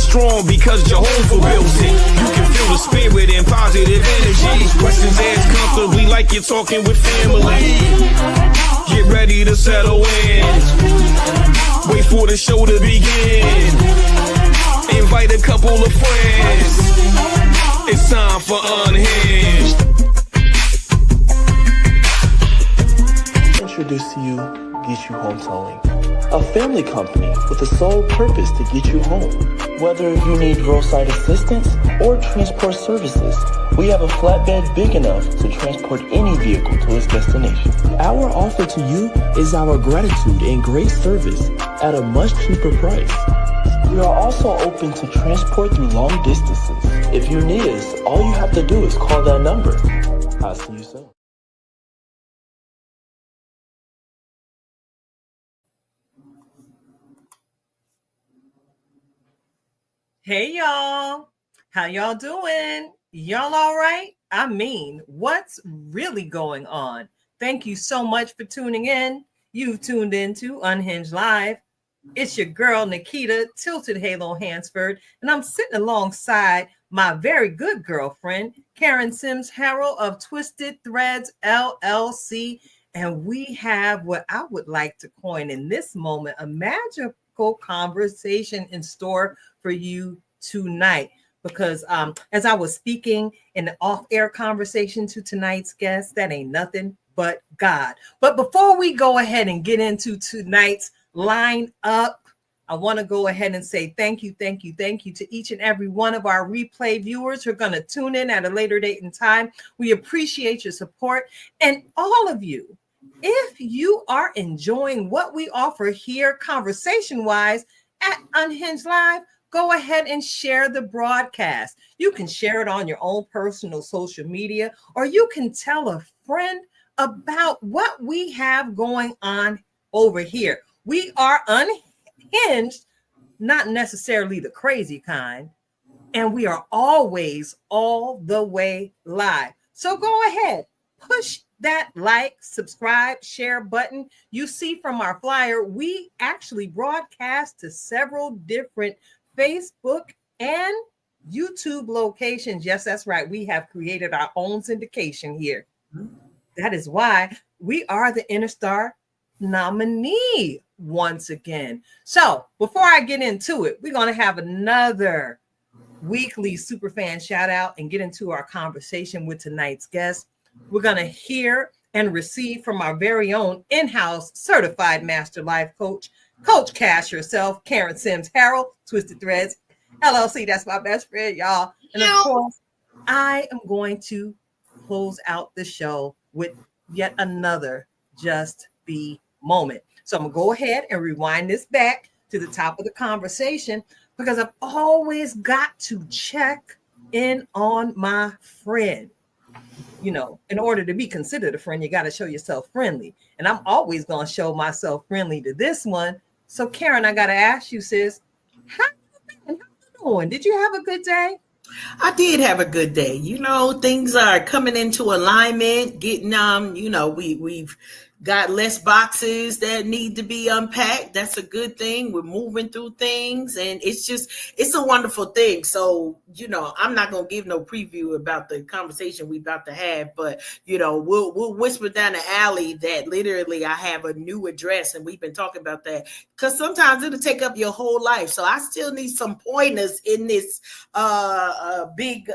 strong because Jehovah built it. You can feel the spirit and positive energy. Questions asked comfortably like you're talking with family. Get ready to settle in. Wait for the show to begin. Invite a couple of friends. It's time for Unhinged. Introduce to you Get You Home Towing, a family company with the sole purpose to get you home. Whether you need roadside assistance or transport services, we have a flatbed big enough to transport any vehicle to its destination. Our offer to you is our gratitude and great service at a much cheaper price. We are also open to transport through long distances. If you need us, all you have to do is call that number. I'll see you soon. Hey y'all, how y'all doing? Y'all all right? I mean, what's really going on? Thank you so much for tuning in. You've tuned into Unhinged Live. It's your girl, Nikita, Tilted Halo Hansford, and I'm sitting alongside my very good girlfriend, Karen Sims Harrell of Twisted Threads, LLC, and we have what I would like to coin in this moment, a magical conversation in store for you tonight. Because as I was speaking in the off-air conversation to tonight's guest, that ain't nothing but God. But before we go ahead and get into tonight's line up, I want to go ahead and say thank you to each and every one of our replay viewers who are going to tune in at a later date and time. We appreciate your support. And all of you, if you are enjoying what we offer here conversation-wise at Unhinged Live, go ahead and share the broadcast. You can share it on your own personal social media, or you can tell a friend about what we have going on over here. We are unhinged, not necessarily the crazy kind, and we are always all the way live. So go ahead, push that like, subscribe, share button. You see from our flyer, we actually broadcast to several different Facebook and YouTube locations. Yes, that's right. We have created our own syndication here. That is why we are the Interstar nominee once again. So before I get into it, we're going to have another weekly superfan shout out and get into our conversation with tonight's guest. We're going to hear and receive from our very own in-house certified master life coach, Coach Cash herself, Karen Sims Harrell, Twisted Threads, LLC. That's my best friend, y'all. And of course, I am going to close out the show with yet another Just Be moment. So I'm going to go ahead and rewind this back to the top of the conversation because I've always got to check in on my friend. You know, in order to be considered a friend, you got to show yourself friendly. And I'm always going to show myself friendly to this one. So, Karen, I got to ask you, sis, how you been? How you doing? Did you have a good day? I did have a good day. You know, things are coming into alignment, getting, we've got less boxes that need to be unpacked. That's a good thing. We're moving through things and it's a wonderful thing. So, you know, I'm not going to give no preview about the conversation we're about to have, but, you know, we'll whisper down the alley that literally I have a new address and we've been talking about that because sometimes it'll take up your whole life. So I still need some pointers in this big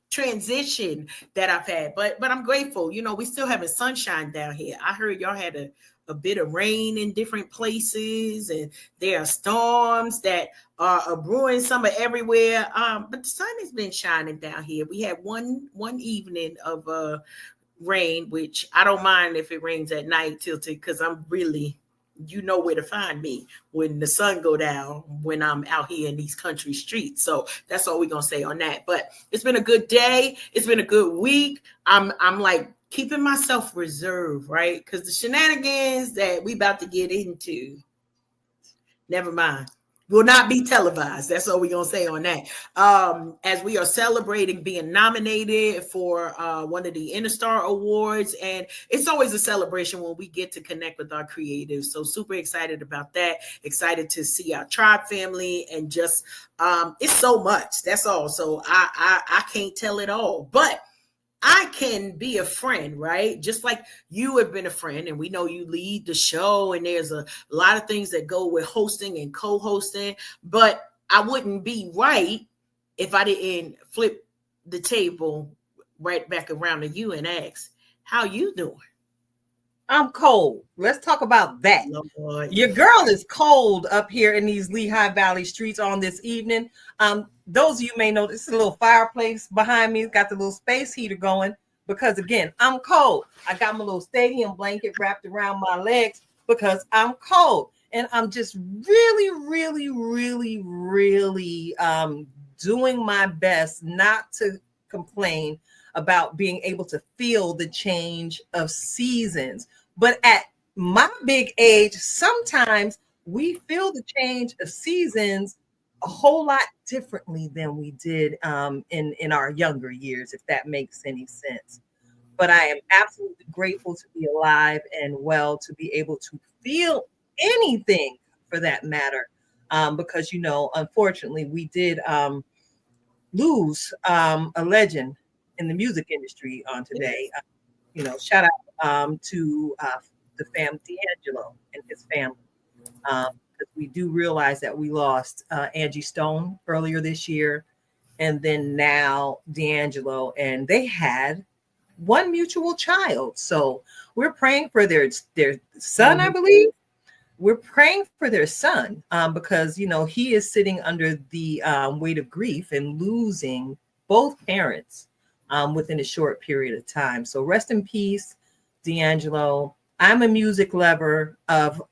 transition that I've had, but I'm grateful. You know, we still having sunshine down here. I heard y'all had a bit of rain in different places, and there are storms that are brewing somewhere everywhere. But the sun has been shining down here. We had one evening of rain, which I don't mind if it rains at night, Tilted, because I'm really, you know where to find me when the sun go down, when I'm out here in these country streets. So that's all we're going to say on that. But it's been a good day. It's been a good week. I'm like keeping myself reserved, right? Because the shenanigans that we about to get into, never mind. Will not be televised. That's all we're gonna say on that. As we are celebrating being nominated for one of the Interstar Awards, and it's always a celebration when we get to connect with our creatives. So super excited about that. Excited to see our tribe family, and just it's so much. That's all. So I can't tell it all, but I can be a friend, right? Just like you have been a friend, and we know you lead the show, and there's a lot of things that go with hosting and co-hosting, but I wouldn't be right if I didn't flip the table right back around to you and ask, how you doing? I'm cold. Let's talk about that. Lord. Your girl is cold up here in these Lehigh Valley streets on this evening. Those of you may know this is a little fireplace behind me. It's got the little space heater going because, again, I'm cold. I got my little stadium blanket wrapped around my legs because I'm cold. And I'm just really doing my best not to complain about being able to feel the change of seasons. But at my big age, sometimes we feel the change of seasons a whole lot differently than we did in our younger years, if that makes any sense. But I am absolutely grateful to be alive and well, to be able to feel anything for that matter. Because, you know, unfortunately, we did lose a legend in the music industry on today. You know, shout out to the fam D'Angelo and his family. Because we do realize that we lost Angie Stone earlier this year, and then now D'Angelo, and they had one mutual child. So we're praying for their son, I believe. We're praying for their son because, you know, he is sitting under the weight of grief and losing both parents within a short period of time. So rest in peace, D'Angelo. I'm a music lover of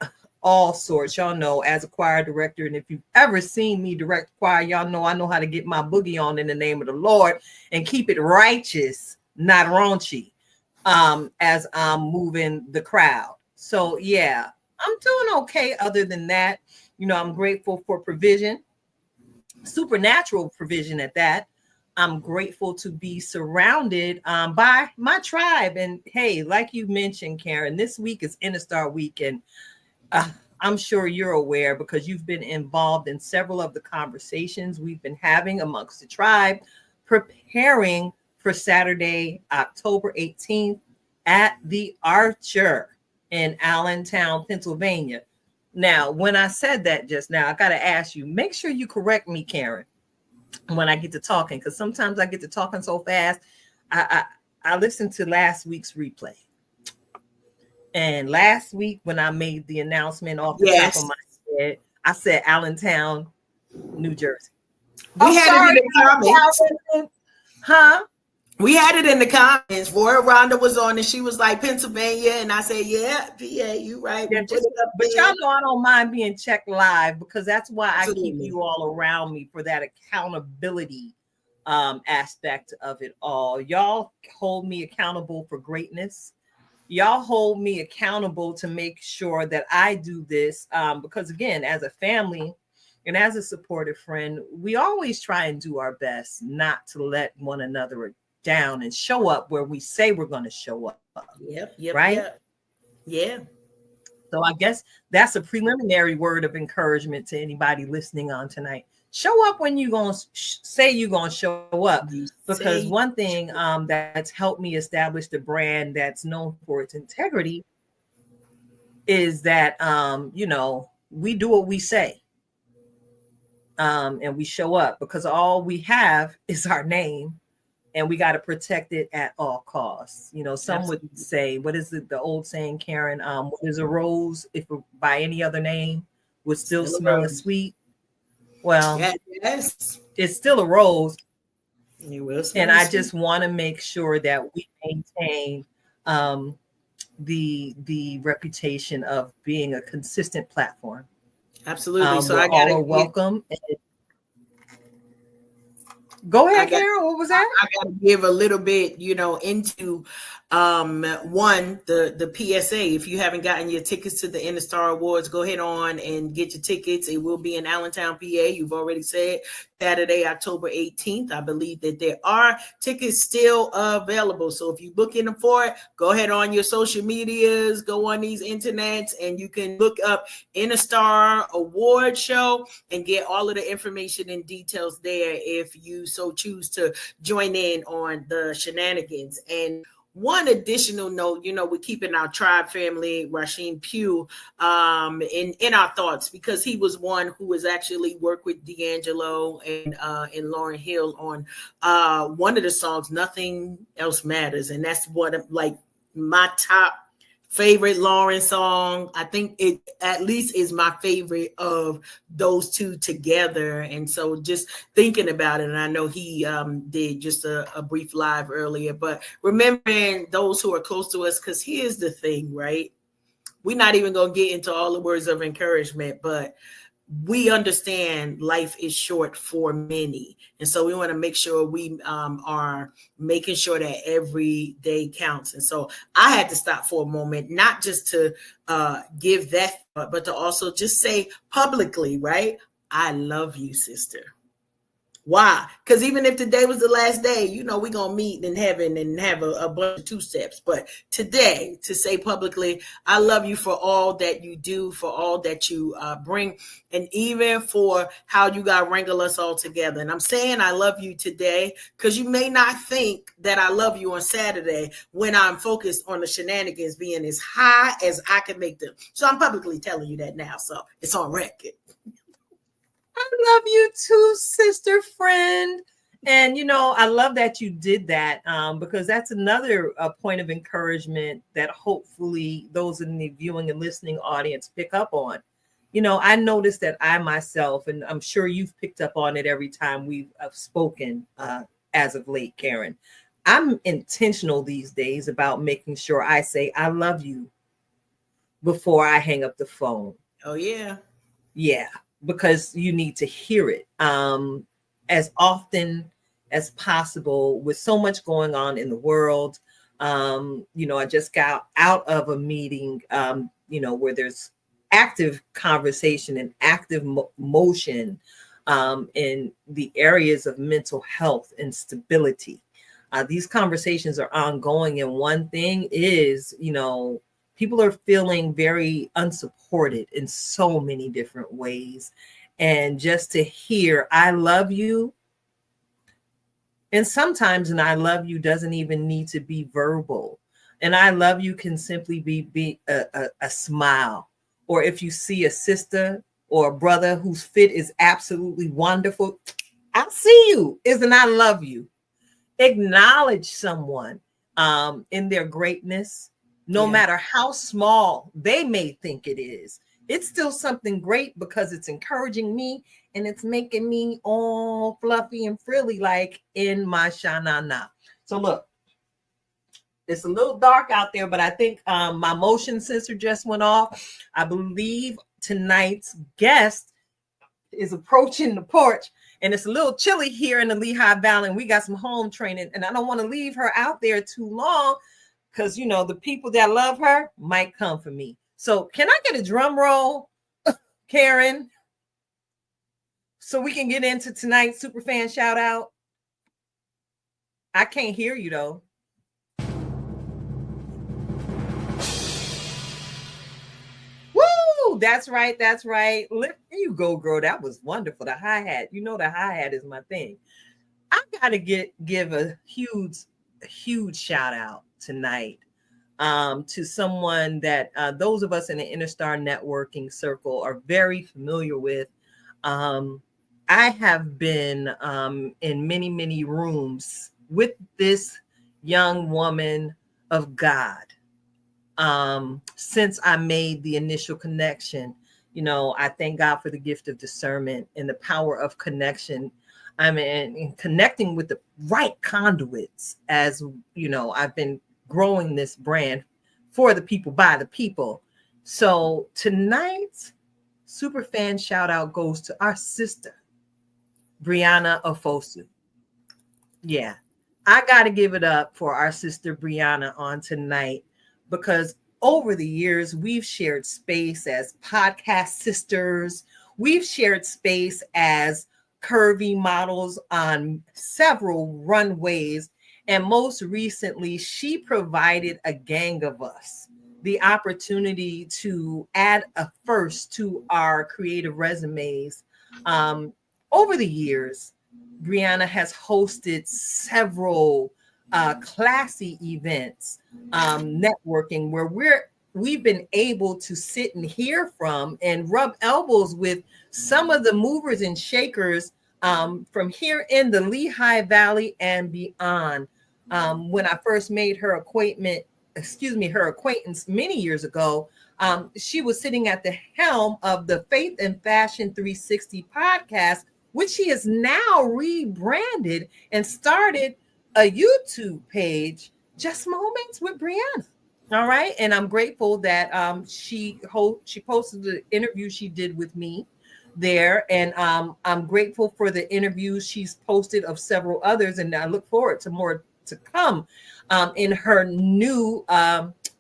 all sorts. Y'all know, as a choir director, and if you've ever seen me direct choir, y'all know I know how to get my boogie on in the name of the Lord and keep it righteous, not raunchy, as I'm moving the crowd. So yeah, I'm doing okay. Other than that, you know, I'm grateful for provision, supernatural provision at that. I'm grateful to be surrounded by my tribe. And hey, like you mentioned, Karen, this week is Interstar Week, and I'm sure you're aware because you've been involved in several of the conversations we've been having amongst the tribe, preparing for Saturday, October 18th at the Archer in Allentown, Pennsylvania. Now, when I said that just now, I got to ask you, make sure you correct me, Karen, when I get to talking, because sometimes I get to talking so fast. I listened to last week's replay. And last week, when I made the announcement off the top of my head, I said Allentown, New Jersey. We had it in the comments. Huh? We had it in the comments. Roy Rhonda was on, and she was like Pennsylvania, and I said, "Yeah, PA, you right." Yeah, but y'all know I don't mind being checked live because that's why Absolutely. I keep you all around me for that accountability aspect of it all. Y'all hold me accountable for greatness. Y'all hold me accountable to make sure that I do this because, again, as a family and as a supportive friend, we always try and do our best not to let one another down and show up where we say we're going to show up. Yep. Right? Yeah. So I guess that's a preliminary word of encouragement to anybody listening on tonight. Show up when you're going to say you're going to show up. Because one thing that's helped me establish the brand that's known for its integrity is that, you know, we do what we say. And we show up because all we have is our name. And we got to protect it at all costs. You know, some Absolutely. Would say, what is it, the old saying, Karen? What is a rose, if by any other name, would still smell as sweet? Well, yes. It's still a rose. And I just want to make sure that we maintain the reputation of being a consistent platform. Absolutely. So I got all are welcome. Go ahead, Carol. What was that? I got to give a little bit, you know, into One, the PSA, if you haven't gotten your tickets to the InnerStar Awards, go ahead on and get your tickets. It will be in Allentown, PA. You've already said Saturday, October 18th. I believe that there are tickets still available. So if you're looking for it, go ahead on your social medias, go on these internets, and you can look up InnerStar Award Show and get all of the information and details there if you so choose to join in on the shenanigans. And one additional note, we're keeping our tribe family, Rasheen Pugh, in our thoughts, because he was one who has actually worked with D'Angelo and Lauryn Hill on one of the songs, Nothing Else Matters. And that's what, like, my top favorite Lauryn song. I think it at least is my favorite of those two together. And so just thinking about it, and I know he did just a brief live earlier, but remembering those who are close to us, because here's the thing, right? We're not even going to get into all the words of encouragement, but we understand life is short for many. And so we want to make sure we are making sure that every day counts. And so I had to stop for a moment, not just to give that, but to also just say publicly, right? I love you, sister. Why? Because even if today was the last day, we're going to meet in heaven and have a bunch of two steps. But today, to say publicly, I love you for all that you do, for all that you bring, and even for how you got wrangle us all together. And I'm saying I love you today because you may not think that I love you on Saturday when I'm focused on the shenanigans being as high as I can make them. So I'm publicly telling you that now. So it's on record. I love you too, sister friend. And, I love that you did that because that's another point of encouragement that hopefully those in the viewing and listening audience pick up on. I noticed that I myself, and I'm sure you've picked up on it every time we've spoken as of late, Karen, I'm intentional these days about making sure I say, I love you before I hang up the phone. Oh, yeah. Yeah. Because you need to hear it as often as possible with so much going on in the world. I just got out of a meeting, where there's active conversation and active motion in the areas of mental health and stability. These conversations are ongoing. And one thing is, people are feeling very unsupported in so many different ways. And just to hear, I love you. And sometimes an I love you doesn't even need to be verbal. And I love you can simply be a smile. Or if you see a sister or a brother whose fit is absolutely wonderful, I see you is an I love you. Acknowledge someone in their greatness. No matter how small they may think it is, it's still something great because it's encouraging me and it's making me all fluffy and frilly like in my shanana. So look, it's a little dark out there, but I think my motion sensor just went off. I believe tonight's guest is approaching the porch, and it's a little chilly here in the Lehigh Valley, and we got some home training, and I don't want to leave her out there too long because, the people that love her might come for me. So can I get a drum roll, Karen, so we can get into tonight's Superfan shout out? I can't hear you, though. Woo! That's right. That's right. There you go, girl. That was wonderful. The hi-hat. The hi-hat is my thing. I got to give a huge shout out tonight to someone that those of us in the InnerStar networking circle are very familiar with. I have been in many rooms with this young woman of God since I made the initial connection. I thank God for the gift of discernment and the power of connection. I mean, in connecting with the right conduits, as I've been growing this brand for the people, by the people. So tonight's Superfan shout out goes to our sister, Brianna Ofosu. Yeah, I got to give it up for our sister Brianna on tonight, because over the years, we've shared space as podcast sisters. We've shared space as curvy models on several runways. And most recently, she provided a gang of us the opportunity to add a first to our creative resumes. Over the years, Brianna has hosted several classy events, networking, where we've been able to sit and hear from and rub elbows with some of the movers and shakers from here in the Lehigh Valley and beyond. When I first made her acquaintance many years ago, she was sitting at the helm of the Faith and Fashion 360 podcast, which she has now rebranded and started a YouTube page, Just Moments with Brianna. All right. And I'm grateful that she posted the interview she did with me there. And I'm grateful for the interviews she's posted of several others. And I look forward to more to come in her new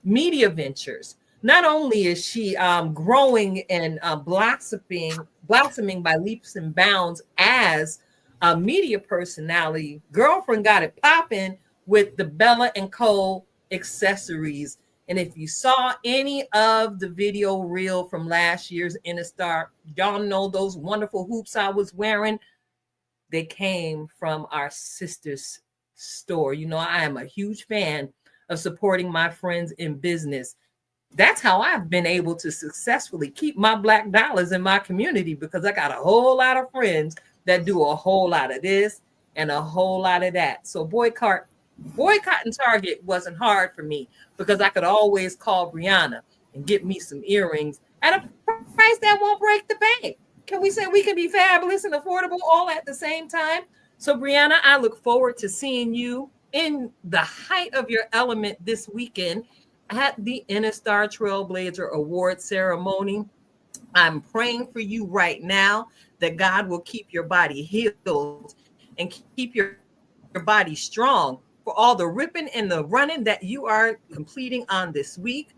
media ventures. Not only is she growing and blossoming by leaps and bounds as a media personality, girlfriend got it popping with the Bella & Co. accessories. And if you saw any of the video reel from last year's Interstar, y'all know those wonderful hoops I was wearing. They came from our sister's store. You know, I am a huge fan of supporting my friends in business. That's how I've been able to successfully keep my Black dollars in my community, because I got a whole lot of friends that do a whole lot of this and a whole lot of that. So boycotting Target wasn't hard for me, because I could always call Brianna and get me some earrings at a price that won't break the bank. Can we say we can be fabulous and affordable all at the same time? So Brianna, I look forward to seeing you in the height of your element this weekend at the Interstar Trailblazer Award ceremony. I'm praying for you right now that God will keep your body healed and keep your body strong for all the ripping and the running that you are completing on this week.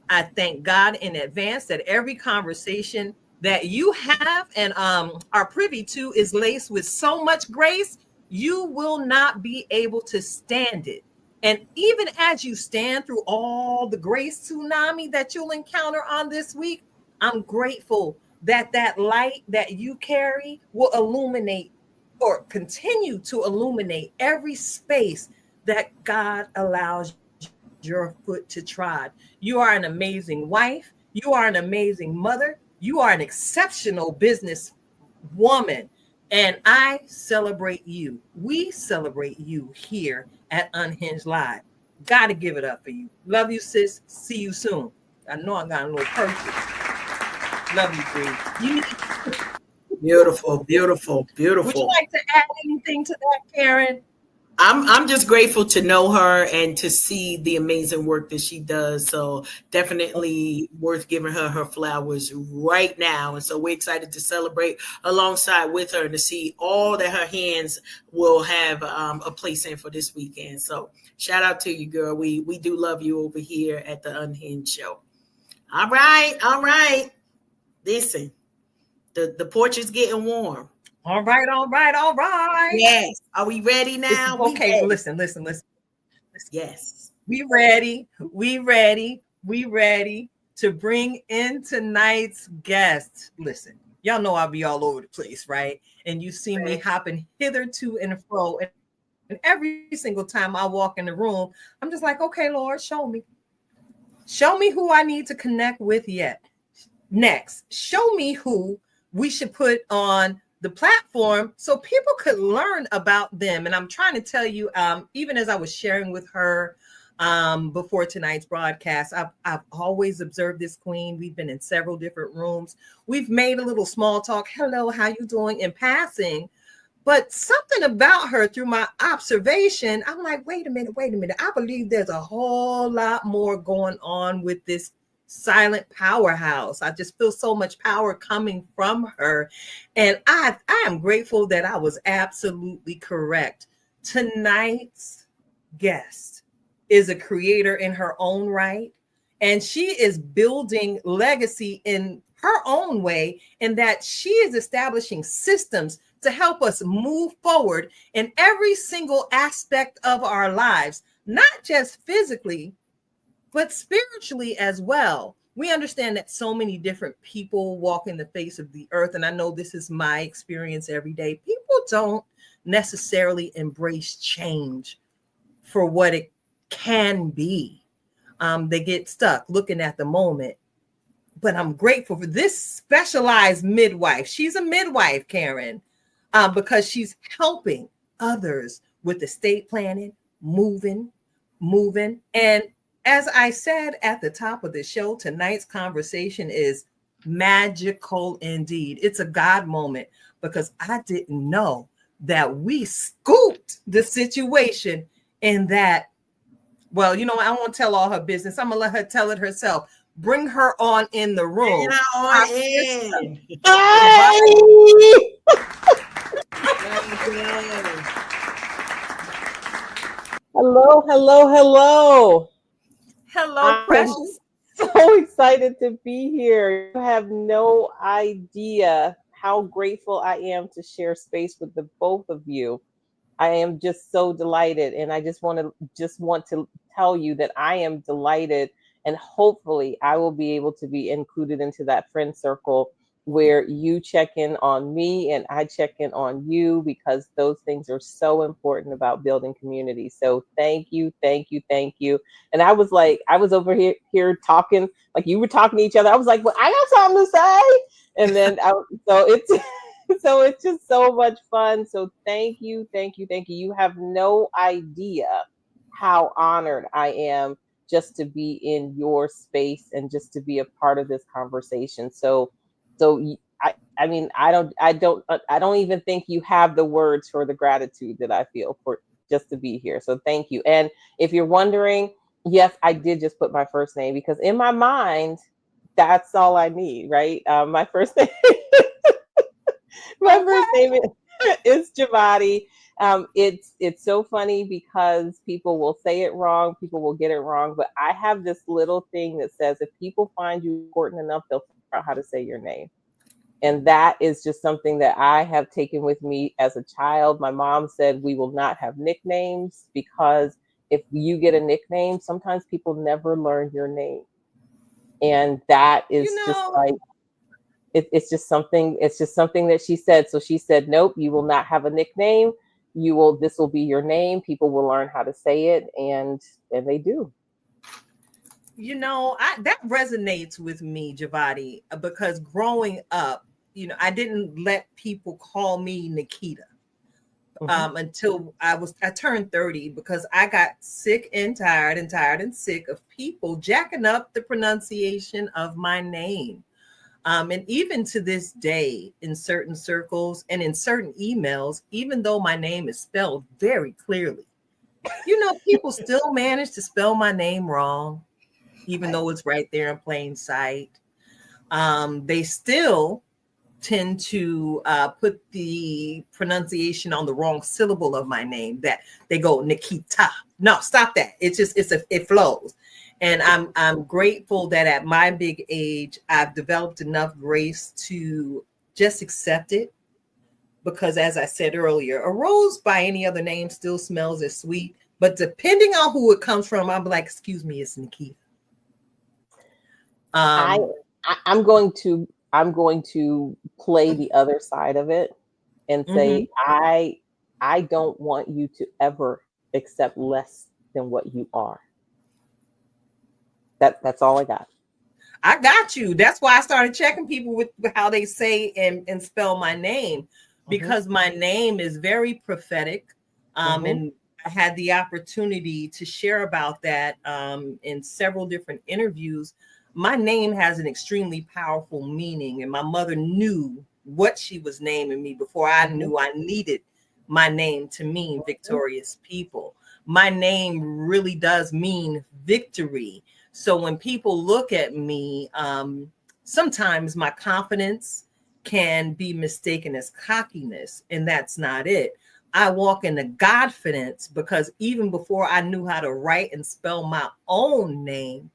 I thank God in advance that every conversation that you have and are privy to is laced with so much grace, you will not be able to stand it. And even as you stand through all the grace tsunami that you'll encounter on this week, I'm grateful that that light that you carry will illuminate or continue to illuminate every space that God allows your foot to trod. You are an amazing wife. You are an amazing mother. You are an exceptional business woman. And I celebrate you. We celebrate you here at Unhinged Live. Got to give it up for you. Love you, sis. See you soon. I know I got a little purchase. Love you, Bree. Beautiful, beautiful, beautiful. Would you like to add anything to that, Karen? I'm just grateful to know her and to see the amazing work that she does. So definitely worth giving her flowers right now. And so we're excited to celebrate alongside with her and to see all that her hands will have a place in for this weekend. So shout out to you, girl. We do love you over here at the Unhinged Show. All right. Listen, the porch is getting warm. All right. Yes. Are we ready now? Okay, ready. listen. Yes. We ready to bring in tonight's guest. Listen, y'all know I'll be all over the place, right? And you see me hopping hither to and fro. And every single time I walk in the room, I'm just like, okay, Lord, show me. Show me who I need to connect with next. Show me who we should put on the platform so people could learn about them. And I'm trying to tell you, even as I was sharing with her before tonight's broadcast, I've always observed this queen. We've been in several different rooms. We've made a little small talk. Hello, how you doing in passing? But something about her through my observation, I'm like, wait a minute. I believe there's a whole lot more going on with this silent powerhouse. I just feel so much power coming from her. And I am grateful that I was absolutely correct. Tonight's guest is a creator in her own right. And she is building legacy in her own way, in that she is establishing systems to help us move forward in every single aspect of our lives, not just physically, but spiritually as well. We understand that so many different people walk in the face of the earth. And I know this is my experience every day. People don't necessarily embrace change for what it can be. They get stuck looking at the moment. But I'm grateful for this specialized midwife. She's a midwife, Karen, because she's helping others with estate planning, moving. And as I said at the top of the show, tonight's conversation is magical indeed. It's a God moment, because I didn't know that we scooped the situation in that. Well, you know, I won't tell all her business. I'm going to let her tell it herself. Bring her on in the room. Hello. Hello, Precious. So excited to be here. You have no idea how grateful I am to share space with the both of you. I am just so delighted, and I just want to tell you that I am delighted, and hopefully I will be able to be included into that friend circle where you check in on me and I check in on you, because those things are so important about building community. So thank you. And I was over here talking, like you were talking to each other. I was like, well, I got something to say. And then so it's just so much fun. So thank you. You have no idea how honored I am just to be in your space and just to be a part of this conversation. So I mean, I don't even think you have the words for the gratitude that I feel for just to be here. So thank you. And if you're wondering, yes, I did just put my first name, because in my mind, that's all I need, right? My first name. First name is Jevata. It's so funny because people will say it wrong, people will get it wrong, but I have this little thing that says if people find you important enough, they'll figure out how to say your name. And that is just something that I have taken with me as a child. My mom said we will not have nicknames, because if you get a nickname, sometimes people never learn your name. And that is just like, it's just something that she said. So she said, nope, you will not have a nickname. This will be your name. People will learn how to say it. And they do. You know, that resonates with me, Jevata, because growing up, you know, I didn't let people call me Nikita until I turned 30, because I got sick and tired and sick of people jacking up the pronunciation of my name. And even to this day, in certain circles and in certain emails, even though my name is spelled very clearly, you know, people still manage to spell my name wrong, even though it's right there in plain sight. They still tend to put the pronunciation on the wrong syllable of my name, that they go Nikita. No, stop that. It flows. And I'm grateful that at my big age, I've developed enough grace to just accept it. Because as I said earlier, a rose by any other name still smells as sweet. But depending on who it comes from, I'm like, excuse me, it's Nikita. I'm going to play the other side of it and say, I don't want you to ever accept less than what you are. That's all I got. I got you. That's why I started checking people with how they say and spell my name, because my name is very prophetic. And I had the opportunity to share about that in several different interviews. My name has an extremely powerful meaning, and my mother knew what she was naming me before I knew I needed my name to mean victorious people. My name really does mean victory. So when people look at me, sometimes my confidence can be mistaken as cockiness, and that's not it. I walk in the Godfidence because even before I knew how to write and spell my own name,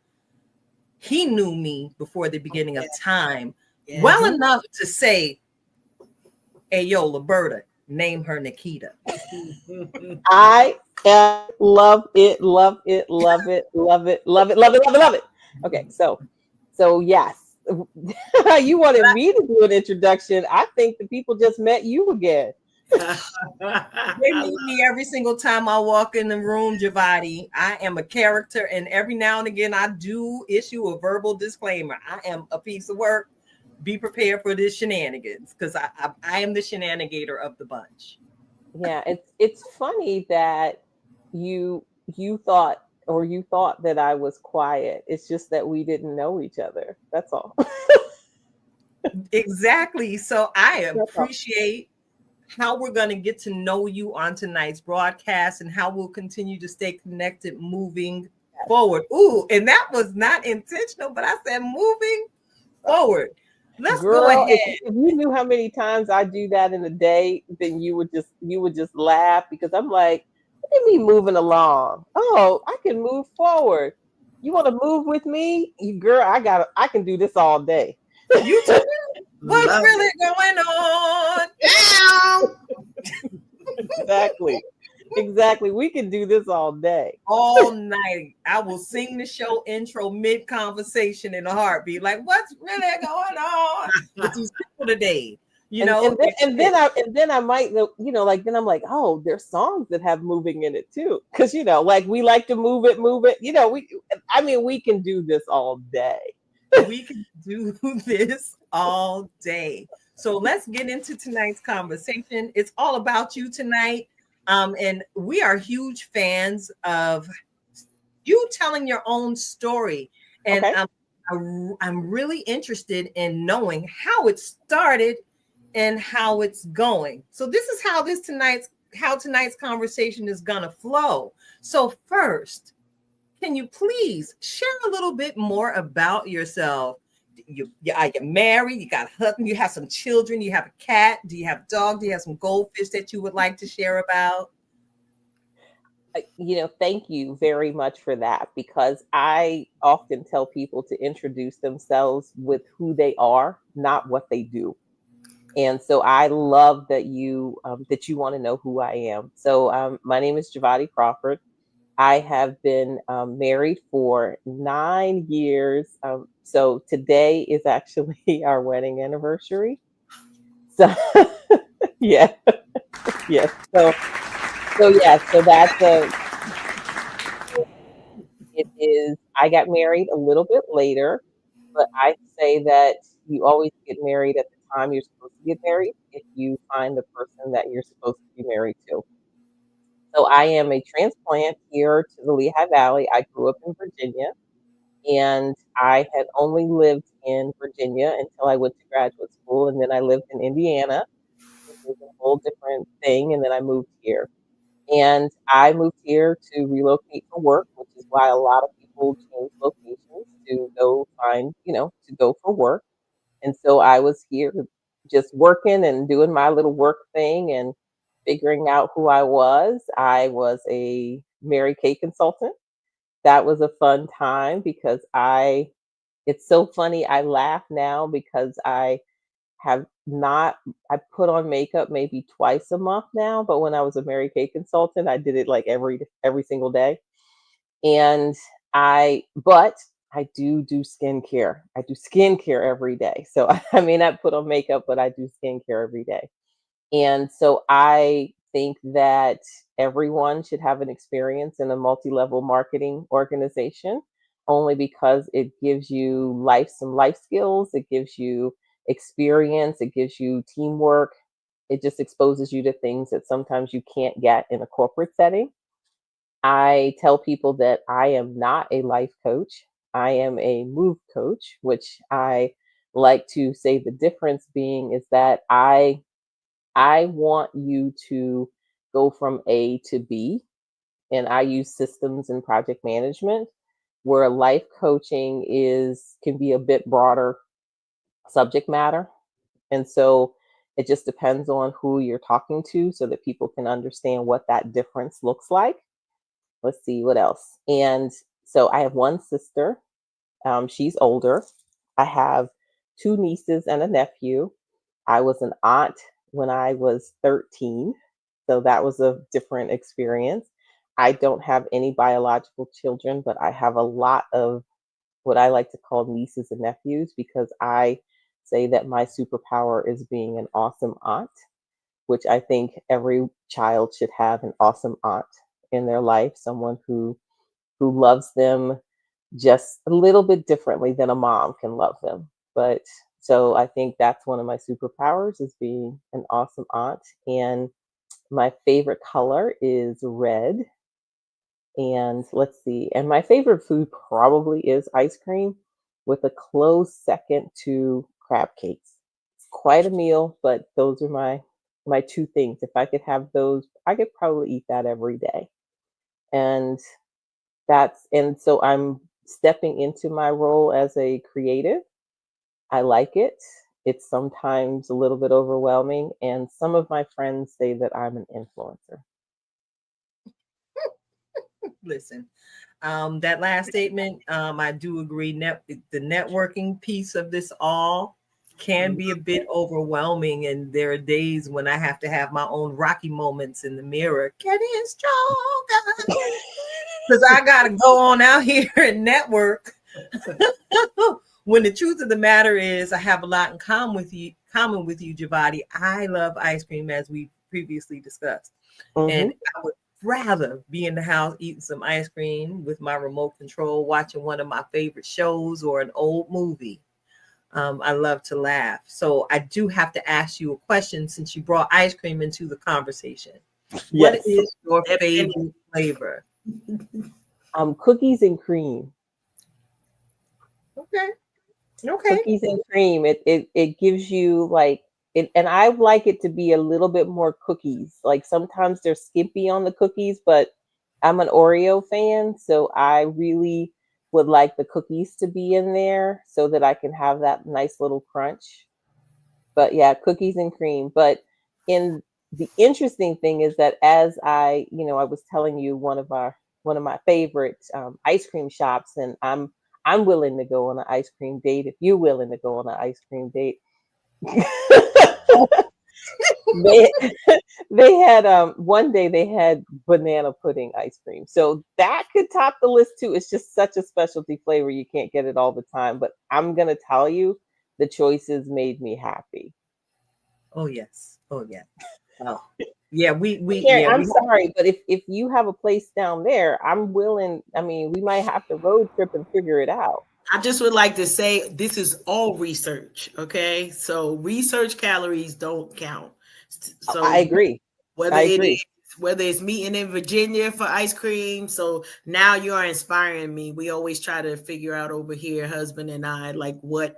he knew me before the beginning of time, Yes. well enough to say, hey, yo, Liberta, name her Nikita. I love it, love it, love it, love it, love it, love it, love it, love it. Okay, so yes, you wanted me to do an introduction. I think the people just met you again. They meet me every single time I walk in the room, Jevati. I am a character, and every now and again, I do issue a verbal disclaimer. I am a piece of work. Be prepared for this shenanigans, because I am the shenanigator of the bunch. Yeah, it's funny that you thought you thought that I was quiet. It's just that we didn't know each other. That's all. Exactly. So I That's all. appreciate how we're going to get to know you on tonight's broadcast and how we'll continue to stay connected moving forward. Ooh, and that was not intentional, but I said moving forward. Let's go Girl, ahead. if you knew how many times I do that in a day, then you would just laugh because I'm like, look at me moving along. Oh, I can move forward. You want to move with me? You girl, I can do this all day. You too. What's Love really going on? Exactly. Exactly. We can do this all day. All night. I will sing the show intro mid conversation in a heartbeat. Like, what's really going on with these people today? You And, know, and then I might like then I'm like, oh, there's songs that have moving in it too. Cause like we like to move it. We can do this all day. we can do this all day. So let's get into tonight's conversation. It's all about you tonight. And we are huge fans of you telling your own story. And Okay. I'm really interested in knowing how it started and how it's going. So this is how tonight's conversation is gonna flow. So first, can you please share a little bit more about yourself? Are you married? You got a husband? You have some children? You have a cat? Do you have a dog? Do you have some goldfish that you would like to share about? Thank you very much for that because I often tell people to introduce themselves with who they are, not what they do. And so I love that you want to know who I am. So my name is Jevata Crawford. I have been married for 9 years. So today is actually our wedding anniversary. So yeah, yes. So that's it is. I got married a little bit later, but I say that you always get married at the time you're supposed to get married if you find the person that you're supposed to be married to. So I am a transplant here to the Lehigh Valley. I grew up in Virginia and I had only lived in Virginia until I went to graduate school and then I lived in Indiana, which is a whole different thing. And then I moved here. And I moved here to relocate for work, which is why a lot of people change locations to go find, to go for work. And so I was here just working and doing my little work thing and figuring out who I was. I was a Mary Kay consultant. That was a fun time because it's so funny. I laugh now because have not, I put on makeup maybe twice a month now, but when I was a Mary Kay consultant, I did it like every single day. And but I do skincare. I do skincare every day. So I may not put on makeup, but I do skincare every day. And so I think that everyone should have an experience in a multi-level marketing organization only because it gives you some life skills, it gives you experience, it gives you teamwork. It just exposes you to things that sometimes you can't get in a corporate setting. I tell people that I am not a life coach. I am a move coach, which I like to say the difference being is that I want you to go from A to B, and I use systems and project management, where life coaching can be a bit broader subject matter. And so It just depends on who you're talking to so that people can understand what that difference looks like. Let's see what else. And so I have one sister. She's older. I have two nieces and a nephew. I was an aunt when I was 13. So that was a different experience. I don't have any biological children, but I have a lot of what I like to call nieces and nephews because I say that my superpower is being an awesome aunt, which I think every child should have an awesome aunt in their life, someone who loves them just a little bit differently than a mom can love them. But so I think that's one of my superpowers is being an awesome aunt. And my favorite color is red. And let's see. And my favorite food probably is ice cream with a close second to crab cakes. It's quite a meal, but those are my two things. If I could have those, I could probably eat that every day. And and so I'm stepping into my role as a creative. I like it. It's sometimes a little bit overwhelming, and some of my friends say that I'm an influencer. Listen, that last statement, I do agree. The networking piece of this all can be a bit overwhelming, and there are days when I have to have my own rocky moments in the mirror. Getting stronger, because I gotta go on out here and network. When the truth of the matter is, I have a lot in common with you, Jevati. I love ice cream, as we previously discussed, and I would rather be in the house eating some ice cream with my remote control, watching one of my favorite shows or an old movie. I love to laugh. So I do have to ask you a question since you brought ice cream into the conversation. Yes. What is your favorite flavor? Cookies and cream. Okay. Cookies and cream. It gives you like it, and I like it to be a little bit more cookies. Like sometimes they're skimpy on the cookies, but I'm an Oreo fan, so I really would like the cookies to be in there so that I can have that nice little crunch. But yeah, cookies and cream. But in the interesting thing is that as I was telling you one of my favorite ice cream shops, and I'm willing to go on an ice cream date if you're willing to go on an ice cream date. they they had one day they had banana pudding ice cream, so that could top the list too. It's just such a specialty flavor, you can't get it all the time, but I'm gonna tell you, the choices made me happy. Oh yes. Oh yeah. Oh yeah. I'm sorry, but if you have a place down there, I'm willing. I mean, we might have to road trip and figure it out. I just would like to say this is all research, okay? So research calories don't count. So I agree. whether it's meeting in Virginia for ice cream. So now you are inspiring me. We always try to figure out over here, husband and I, like what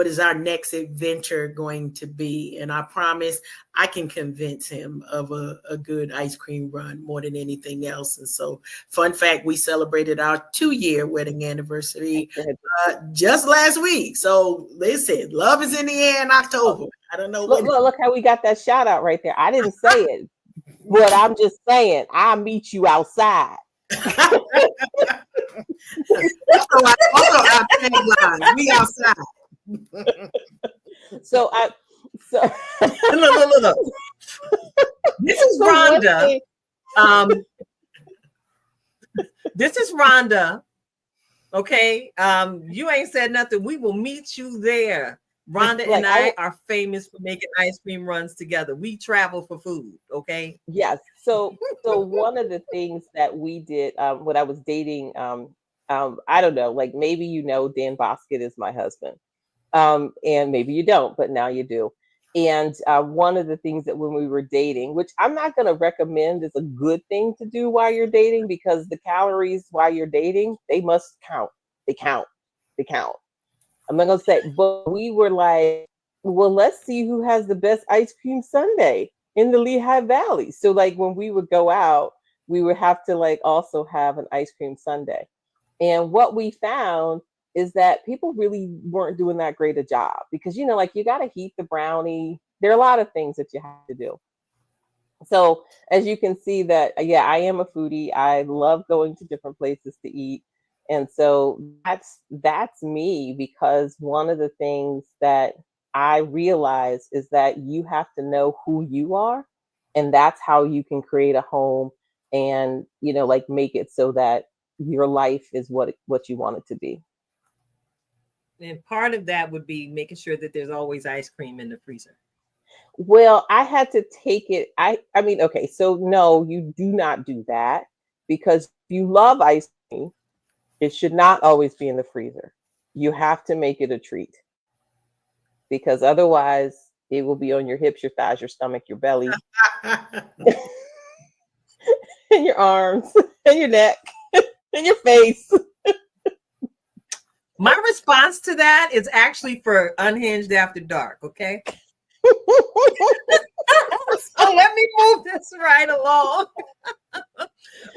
is our next adventure going to be? And I promise I can convince him of a good ice cream run more than anything else. And so, fun fact, we celebrated our 2-year wedding anniversary just last week. So listen, love is in the air in October. I don't know. Look how we got that shout out right there. I didn't say it, but I'm just saying I'll meet you outside. Also our tagline, we outside. So look. This is Rhonda. This is Rhonda. Okay. You ain't said nothing. We will meet you there. Rhonda and I are famous for making ice cream runs together. We travel for food. Okay. Yes. So one of the things that we did when I was dating, I don't know, like maybe Dan Bosket is my husband. And maybe you don't, but now you do. And one of the things that when we were dating, which I'm not going to recommend is a good thing to do while you're dating, because the calories while you're dating, they must count. They count. I'm not going to say, but we were like, well, let's see who has the best ice cream sundae in the Lehigh Valley. So like when we would go out, we would have to like also have an ice cream sundae. And what we found is that people really weren't doing that great a job because, like you got to heat the brownie. There are a lot of things that you have to do. So as you can see that, yeah, I am a foodie. I love going to different places to eat. And so that's me, because one of the things that I realize is that you have to know who you are, and that's how you can create a home and, like make it so that your life is what you want it to be. And part of that would be making sure that there's always ice cream in the freezer. Well, I had to take it. I mean, okay, so no, you do not do that, because if you love ice cream, it should not always be in the freezer. You have to make it a treat, because otherwise it will be on your hips, your thighs, your stomach, your belly, and your arms, and your neck, and your face. My response to that is actually for Unhinged After Dark, okay? So let me move this right along.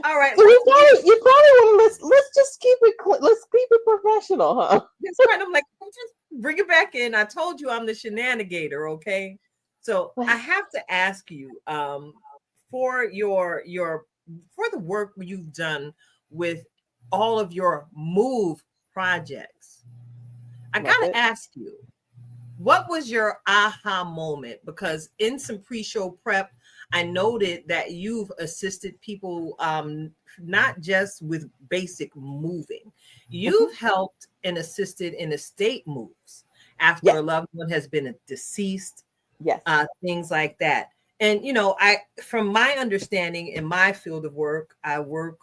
All right. So you probably want to let's just keep it let's keep it professional, huh? It's kind of like, just bring it back in. I told you I'm the shenanigator, okay? So I have to ask you, for your for the work you've done with all of your move projects, I gotta ask you, what was your aha moment? Because in some pre-show prep, I noted that you've assisted people not just with basic moving. You've helped and assisted in estate moves after a loved one has been deceased, things like that. And from my understanding in my field of work, I work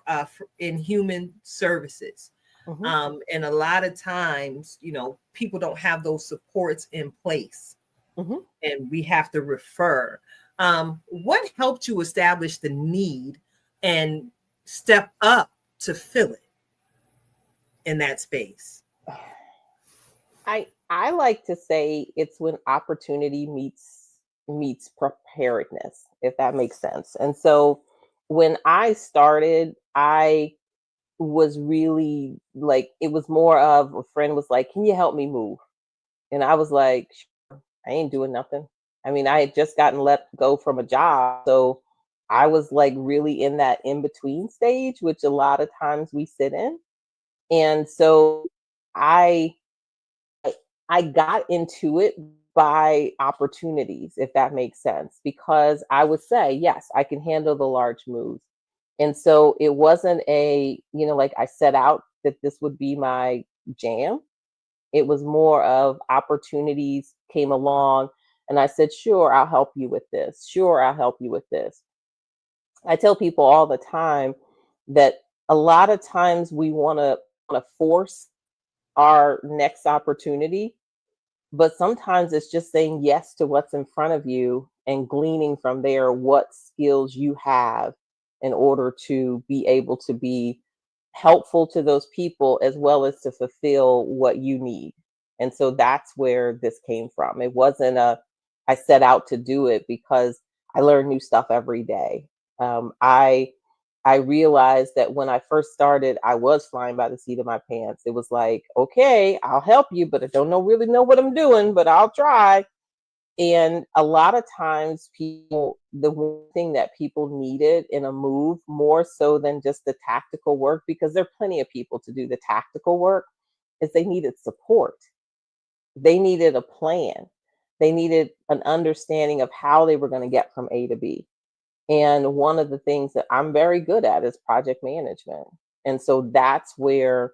in human services. And a lot of times, people don't have those supports in place, and we have to refer. What helped you establish the need and step up to fill it in that space? I like to say it's when opportunity meets preparedness, if that makes sense. And so when I started, I was really like, it was more of a friend was like, "Can you help me move?" And I was like, "Sure, I ain't doing nothing." I mean, I had just gotten let go from a job. So I was like really in that in between stage, which a lot of times we sit in. And so I I got into it by opportunities, if that makes sense, because I would say, yes, I can handle the large moves. And so it wasn't like I set out that this would be my jam. It was more of opportunities came along and I said, sure, I'll help you with this. Sure, I'll help you with this. I tell people all the time that a lot of times we want to force our next opportunity, but sometimes it's just saying yes to what's in front of you and gleaning from there what skills you have in order to be able to be helpful to those people as well as to fulfill what you need. And so that's where this came from. It wasn't I set out to do it, because I learn new stuff every day. I realized that when I first started, I was flying by the seat of my pants. It was like, okay, I'll help you, but I don't really know what I'm doing, but I'll try. And a lot of times the one thing that people needed in a move, more so than just the tactical work, because there are plenty of people to do the tactical work, is they needed support. They needed a plan. They needed an understanding of how they were going to get from A to B. And one of the things that I'm very good at is project management. And so that's where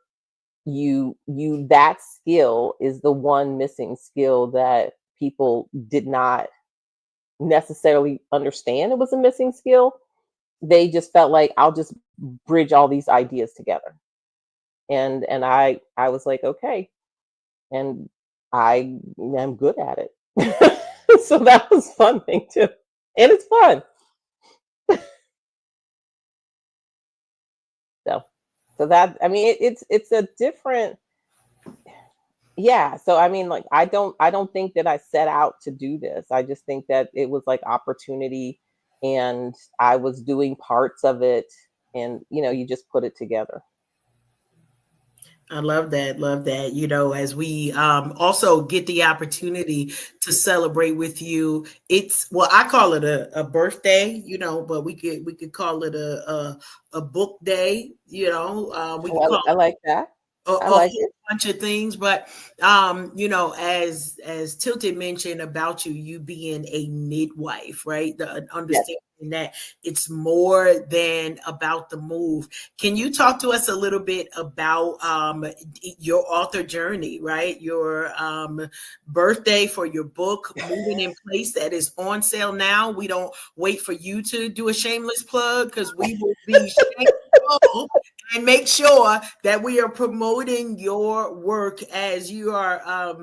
that skill is the one missing skill that people did not necessarily understand it was a missing skill. They just felt like, I'll just bridge all these ideas together. And I was like, okay. And I am good at it. So that was a fun thing too. And it's fun. So that, I mean, it's a different, yeah. So I mean, like, I don't think that I set out to do this. I just think that it was like opportunity, and I was doing parts of it, and you just put it together. I love that. Love that. You know, as we also get the opportunity to celebrate with you, it's well, I call it a birthday, you know, but we could call it a book day, you know. We could Oh, call I like that. a I like whole it. bunch of things, but you know, as Tilted mentioned about you being a midwife, right? The Yes. understanding that it's more than about the move. Can you talk to us a little bit about your author journey, right? Your birthday for your book, Moving in Place, that is on sale now. We don't wait for you to do a shameless plug because we will be shameful and make sure that we are promoting your work as you are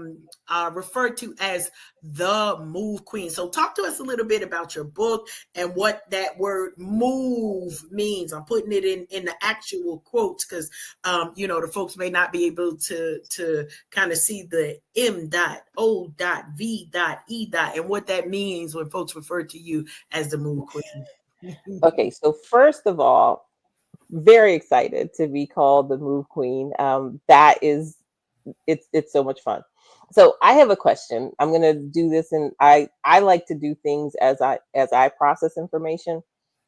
referred to as the Move Queen. So, talk to us a little bit about your book and what that word "move" means. I'm putting it in the actual quotes because you know, the folks may not be able to kind of see the M dot O dot V dot E dot and what that means when folks refer to you as the Move Queen. Okay, so first of all, very excited to be called the Move Queen. That is, it's so much fun. So I have a question. I'm gonna do this, and I like to do things as I process information.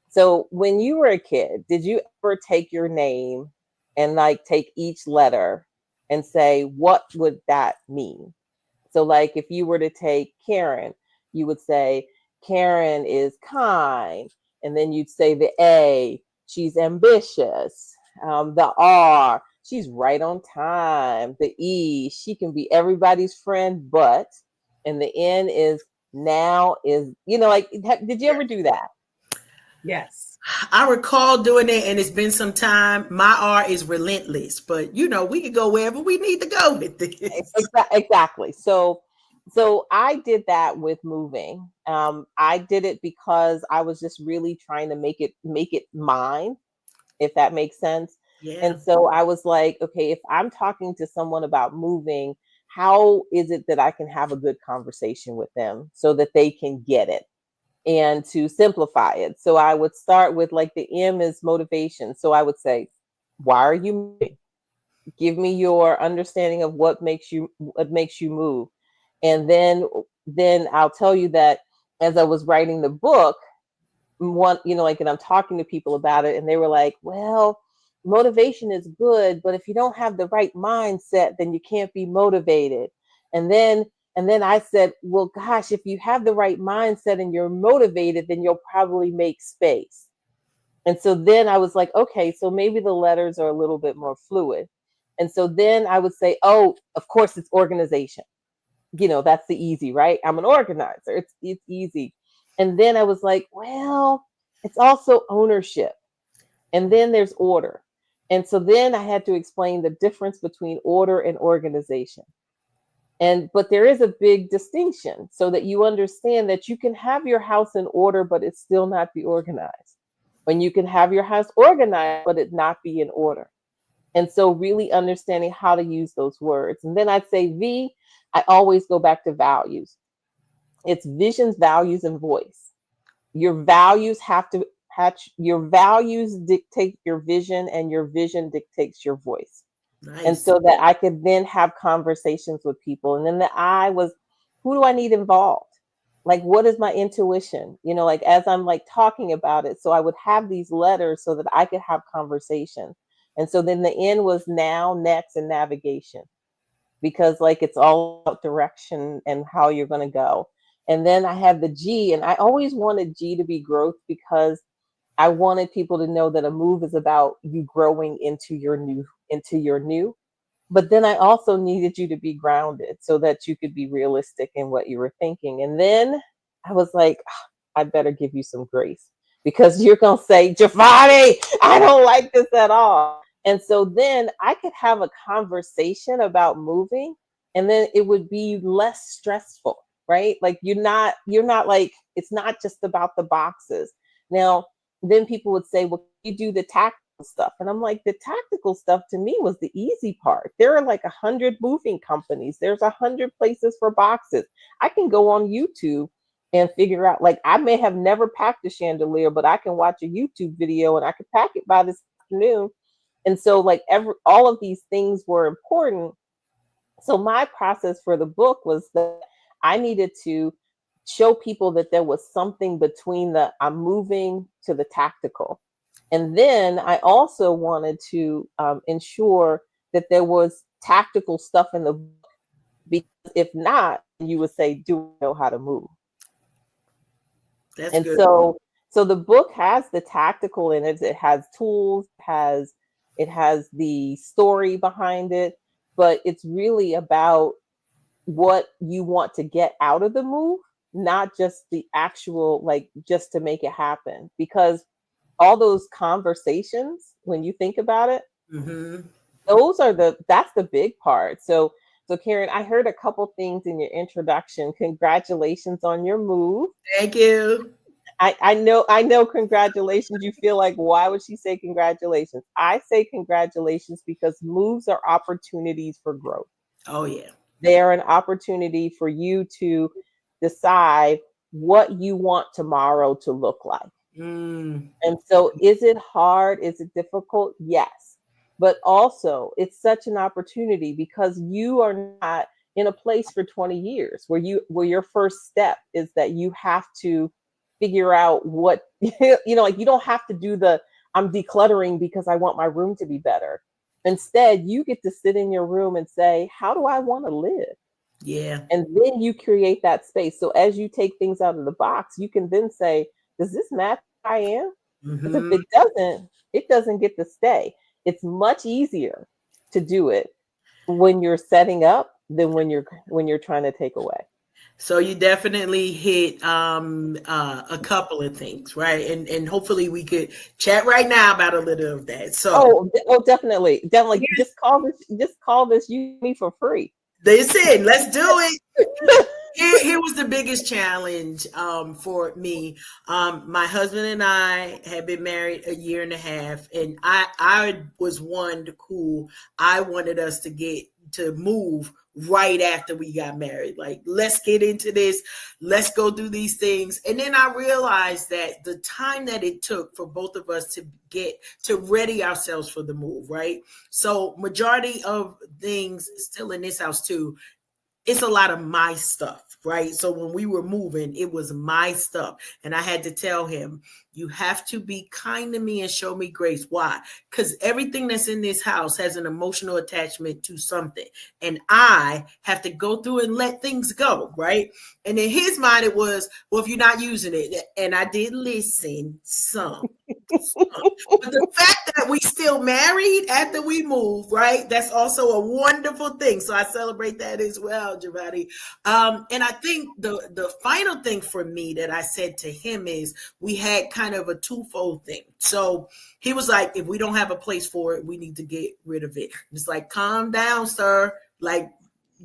So when you were a kid, did you ever take your name and like take each letter and say what would that mean? So, like, if you were to take Karen, you would say Karen is kind, and then you'd say the A, she's ambitious. The R, she's right on time. The E, she can be everybody's friend, but, and the N is now is, like, did you ever do that? Yes. I recall doing it, and it's been some time. My R is relentless, but you know, we can go wherever we need to go with this. Exactly. So I did that with moving. I did it because I was just really trying to make it mine, if that makes sense. Yeah, And so I was like, okay, if I'm talking to someone about moving, how is it that I can have a good conversation with them so that they can get it? And to simplify it, so I would start with, like, the M is motivation. So I would say, why are you moving? Give me your understanding of what makes you move. And then I'll tell you that as I was writing the book, one, like, and I'm talking to people about it, and they were like, well, motivation is good, but if you don't have the right mindset, then you can't be motivated. And then I said, well, gosh, if you have the right mindset and you're motivated, then you'll probably make space. And so then I was like, okay, so maybe the letters are a little bit more fluid. And so then I would say, oh, of course it's organization. That's the easy, right? I'm an organizer. It's easy. And then I was like, well, it's also ownership. And then there's order. And so then I had to explain the difference between order and organization. But there is a big distinction so that you understand that you can have your house in order, but it still not be organized. When you can have your house organized, but it not be in order. And so really understanding how to use those words. And then I'd say V, I always go back to values. It's visions, values, and voice. Your values have to hatch, your values dictate your vision, and your vision dictates your voice. And nice. so that I could then have conversations with people. And then the I was, who do I need involved? Like, what is my intuition? Like, as I'm like talking about it. So I would have these letters so that I could have conversation. And so then the N was now, next, and navigation, because, like, it's all about direction and how you're going to go. And then I have the G, and I always wanted G to be growth because I wanted people to know that a move is about you growing into your new. But then I also needed you to be grounded so that you could be realistic in what you were thinking. And then I was like, I better give you some grace because you're going to say, Jevati, I don't like this at all. And so then I could have a conversation about moving, and then it would be less stressful, right? Like, you're not like, it's not just about the boxes. Now, then people would say, well, you do the tactical stuff. And I'm like, the tactical stuff to me was the easy part. There are like 100 moving companies. There's 100 places for boxes. I can go on YouTube and figure out, like, I may have never packed a chandelier, but I can watch a YouTube video and I could pack it by this afternoon. And so like all of these things were important. So my process for the book was that I needed to show people that there was something between the I'm moving to the tactical. And then I also wanted to ensure that there was tactical stuff in the book, because if not, you would say, do I know how to move? That's And good. so the book has the tactical in it. It has tools, it has the story behind it, but it's really about what you want to get out of the move, not just the actual, like, just to make it happen. Because all those conversations, when you think about it, Mm-hmm. that's the big part. So Karen, I heard a couple things in your introduction. Congratulations on your move. Thank you. I know congratulations. You feel like, why would she say congratulations? I say congratulations because moves are opportunities for growth. Oh yeah. They are an opportunity for you to decide what you want tomorrow to look like. Mm. And so, is it hard? Is it difficult? Yes. But also, it's such an opportunity because you are not in a place for 20 years where your first step is that you have to figure out what, like, you don't have to do I'm decluttering because I want my room to be better. Instead, you get to sit in your room and say, how do I want to live? Yeah. And then you create that space. So as you take things out of the box, you can then say, does this match who I am? Because if Mm-hmm. it doesn't get to stay. It's much easier to do it when you're setting up than when you're trying to take away. So you definitely hit a couple of things, right? And hopefully we could chat right now about a little of that. So Definitely. Definitely. Just call this you me for free. listen, let's do it. Here was the biggest challenge for me. My husband and I had been married a year and a half, and I was one who I wanted us to move right after we got married. Like, let's get into this, let's go do these things. And then I realized that the time that it took for both of us to get to ready ourselves for the move, right? So majority of things still in this house too, it's a lot of my stuff, right? So when we were moving, it was my stuff. And I had to tell him, you have to be kind to me and show me grace. Why? Because everything that's in this house has an emotional attachment to something. And I have to go through and let things go, right? And in his mind, it was, well, if you're not using it, and I did listen some. But the fact that we still married after we moved, right? That's also a wonderful thing. So I celebrate that as well, Jevata. And I think the final thing for me that I said to him is we had kind of a twofold thing. So he was like, if we don't have a place for it, we need to get rid of it. It's like, calm down, sir. Like,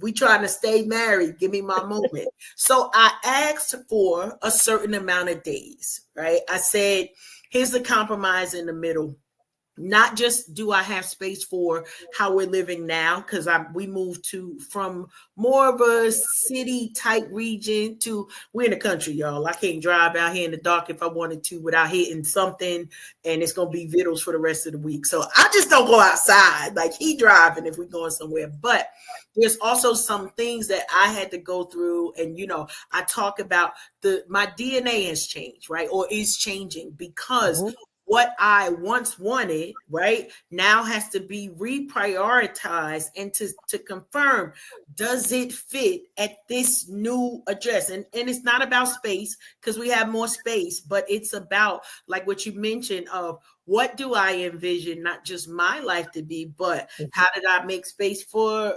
we trying to stay married. Give me my moment. So I asked for a certain amount of days, right? I said, here's the compromise in the middle. Not just do I have space for how we're living now, because we moved from more of a city type region to we're in the country, y'all. I can't drive out here in the dark if I wanted to without hitting something, and it's gonna be vittles for the rest of the week. So I just don't go outside. Like, he driving if we're going somewhere. But there's also some things that I had to go through, and I talk about my DNA has changed, right, or is changing because what I once wanted, right, now has to be reprioritized and to confirm, does it fit at this new address? And it's not about space because we have more space, but it's about, like what you mentioned, of what do I envision, not just my life to be, but how did I make space for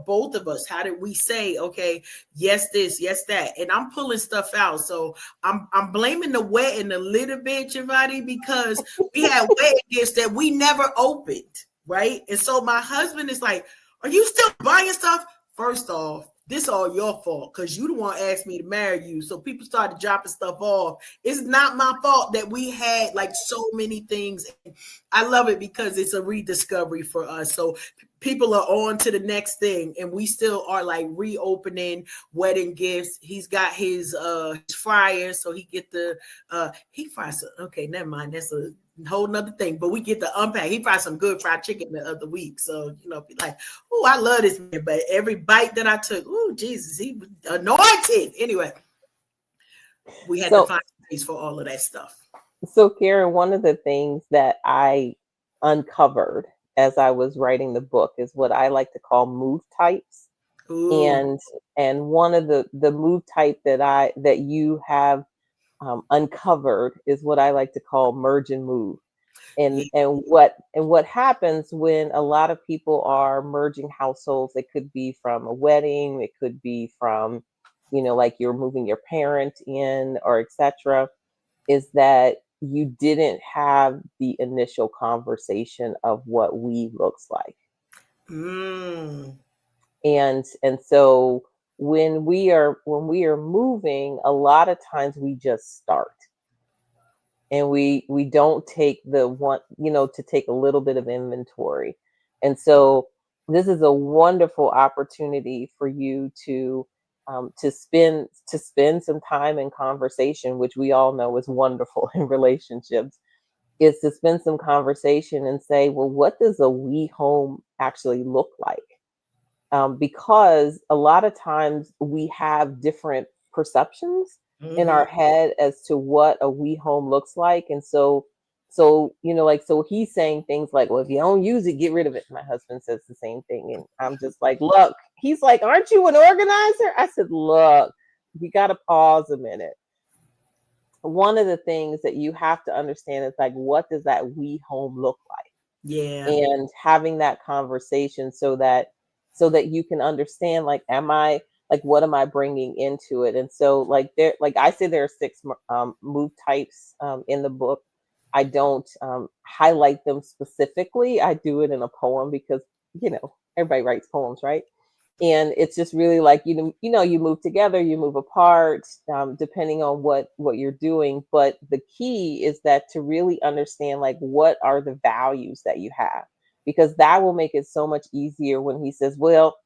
both of us? How did we say, okay, yes, this, yes, that? And I'm pulling stuff out. So I'm blaming the wedding a little bit, Jevata, because we had wedding gifts that we never opened, right? And so my husband is like, are you still buying stuff? First off, this all your fault because you the one asked me to marry you. So people started dropping stuff off. It's not my fault that we had like so many things. I love it because it's a rediscovery for us. So people are on to the next thing, and we still are like reopening wedding gifts. He's got his fryers, so he get the he fries some, okay, never mind, that's a whole nother thing, but we get the unpack. He fried some good fried chicken the other week, so be like, oh, I love this man, but every bite that I took, oh Jesus, he was anointed. Anyway, we had to find space for all of that stuff. So Karen, one of the things that I uncovered as I was writing the book is what I like to call move types. Ooh. And one of the move type that you have uncovered is what I like to call merge and move. And what happens when a lot of people are merging households? It could be from a wedding, it could be from, like you're moving your parent in or etc. Is that you didn't have the initial conversation of what we looks like. And so when we are moving, a lot of times we just start. And we don't take the one, to take a little bit of inventory. And so this is a wonderful opportunity for you to spend some time in conversation, which we all know is wonderful in relationships, is to spend some conversation and say, well, what does a we home actually look like? Because a lot of times we have different perceptions in our head as to what a we home looks like. And so he's saying things like, well, if you don't use it, get rid of it. My husband says the same thing. And I'm just like, look, he's like, aren't you an organizer? I said, look, you got to pause a minute. One of the things that you have to understand is like, what does that we home look like? Yeah. And having that conversation so that you can understand, like, what am I bringing into it? And so like I say, there are 6 move types in the book. I don't highlight them specifically. I do it in a poem because, everybody writes poems, right? And it's just really like, you move together, you move apart, depending on what you're doing. But the key is that to really understand, like, what are the values that you have? Because that will make it so much easier when he says, well,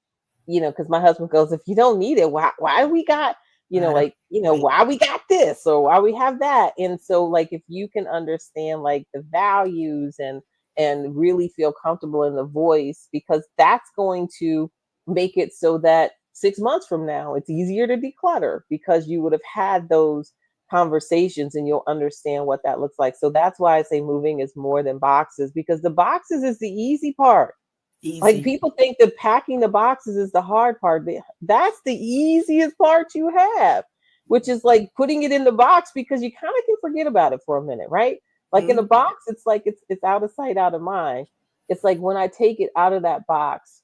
because my husband goes, if you don't need it, why we got, why we got this or why we have that. And so like, if you can understand like the values and really feel comfortable in the voice, because that's going to make it so that 6 months from now, it's easier to declutter because you would have had those conversations and you'll understand what that looks like. So that's why I say moving is more than boxes, because the boxes is the easy part. Easy. Like people think that packing the boxes is the hard part. That's the easiest part you have, which is like putting it in the box, because you kind of can forget about it for a minute, right? Like in a box, it's like it's out of sight, out of mind. It's like when I take it out of that box,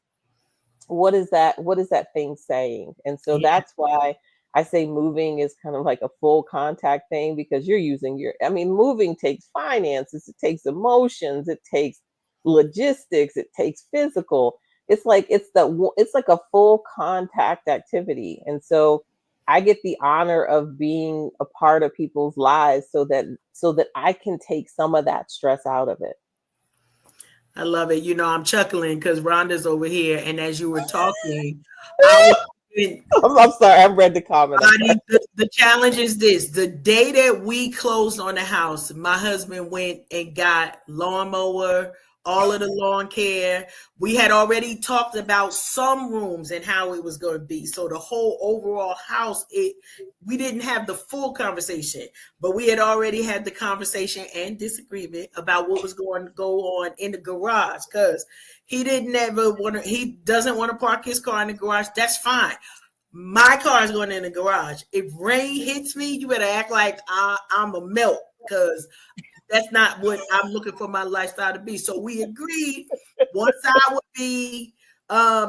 what is that thing saying? And so that's why I say moving is kind of like a full contact thing, because you're using moving takes finances, it takes emotions, it takes logistics, it takes physical. It's like a full contact activity. And so I get the honor of being a part of people's lives so that I can take some of that stress out of it. I love it. I'm chuckling because Rhonda's over here, and as you were talking, I'm sorry, I read the comment. The challenge is this: the day that we closed on the house, my husband went and got lawnmower, all of the lawn care. We had already talked about some rooms and how it was going to be. So the whole overall house, we didn't have the full conversation, but we had already had the conversation and disagreement about what was going to go on in the garage, because he doesn't want to park his car in the garage. That's fine. My car is going in the garage. If rain hits me, you better act like I'm a melt, because that's not what I'm looking for my lifestyle to be. So we agreed one side would be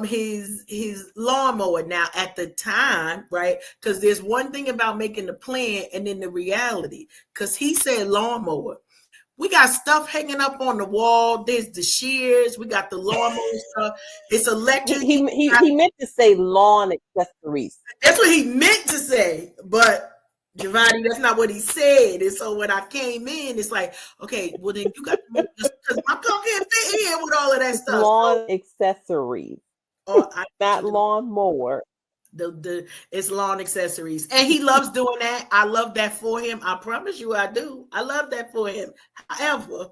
his lawnmower. Now at the time, right? Because there's one thing about making the plan and then the reality. Because he said lawnmower. We got stuff hanging up on the wall. There's the shears. We got the lawnmower stuff. It's electric. He meant to say lawn accessories. That's what he meant to say. But Giovanni, that's not what he said. And so when I came in, it's like, okay, well then you got to move this because my car can't fit in with all of that It's stuff. lawn accessories, not lawn mower. It's lawn accessories, and he loves doing that. I love that for him. I promise you, I do. I love that for him. However,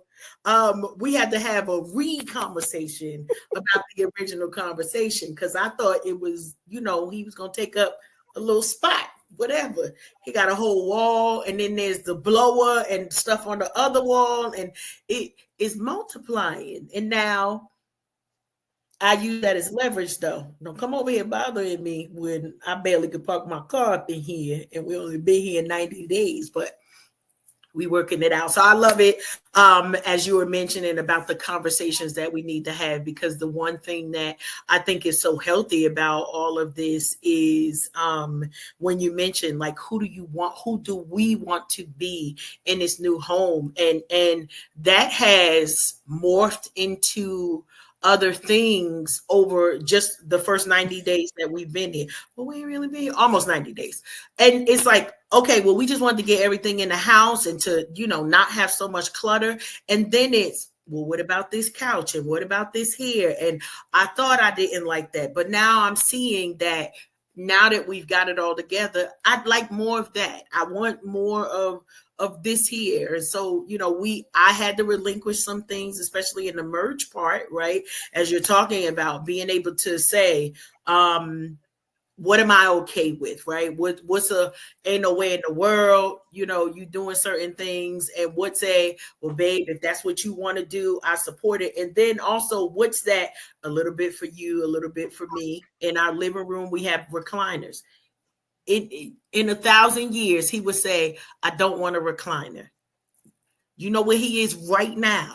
we had to have a conversation about the original conversation because I thought it was, he was gonna take up a little spot. Whatever. He got a whole wall, and then there's the blower and stuff on the other wall, and it is multiplying. And now I use that as leverage, though. Don't come over here bothering me when I barely could park my car up in here, and we only been here 90 days, but we working it out. So I love it, as you were mentioning about the conversations that we need to have, because the one thing that I think is so healthy about all of this is when you mention, like, who do we want to be in this new home? And that has morphed into other things over just the first 90 days that we've been here. Well, we ain't really been here almost 90 days. And it's like, okay, well, we just wanted to get everything in the house and to, not have so much clutter. And then it's, well, what about this couch? And what about this here? And I thought I didn't like that. But now I'm seeing that now that we've got it all together, I'd like more of that. I want more of this here. And so, I had to relinquish some things, especially in the merge part, right? As you're talking about being able to say, what am I okay with, right? Ain't no way in the world, you doing certain things, and what's well, babe, if that's what you want to do, I support it. And then also, what's that a little bit for you, a little bit for me. In our living room, we have recliners. In 1,000 years, he would say, I don't want a recliner. You know where he is right now?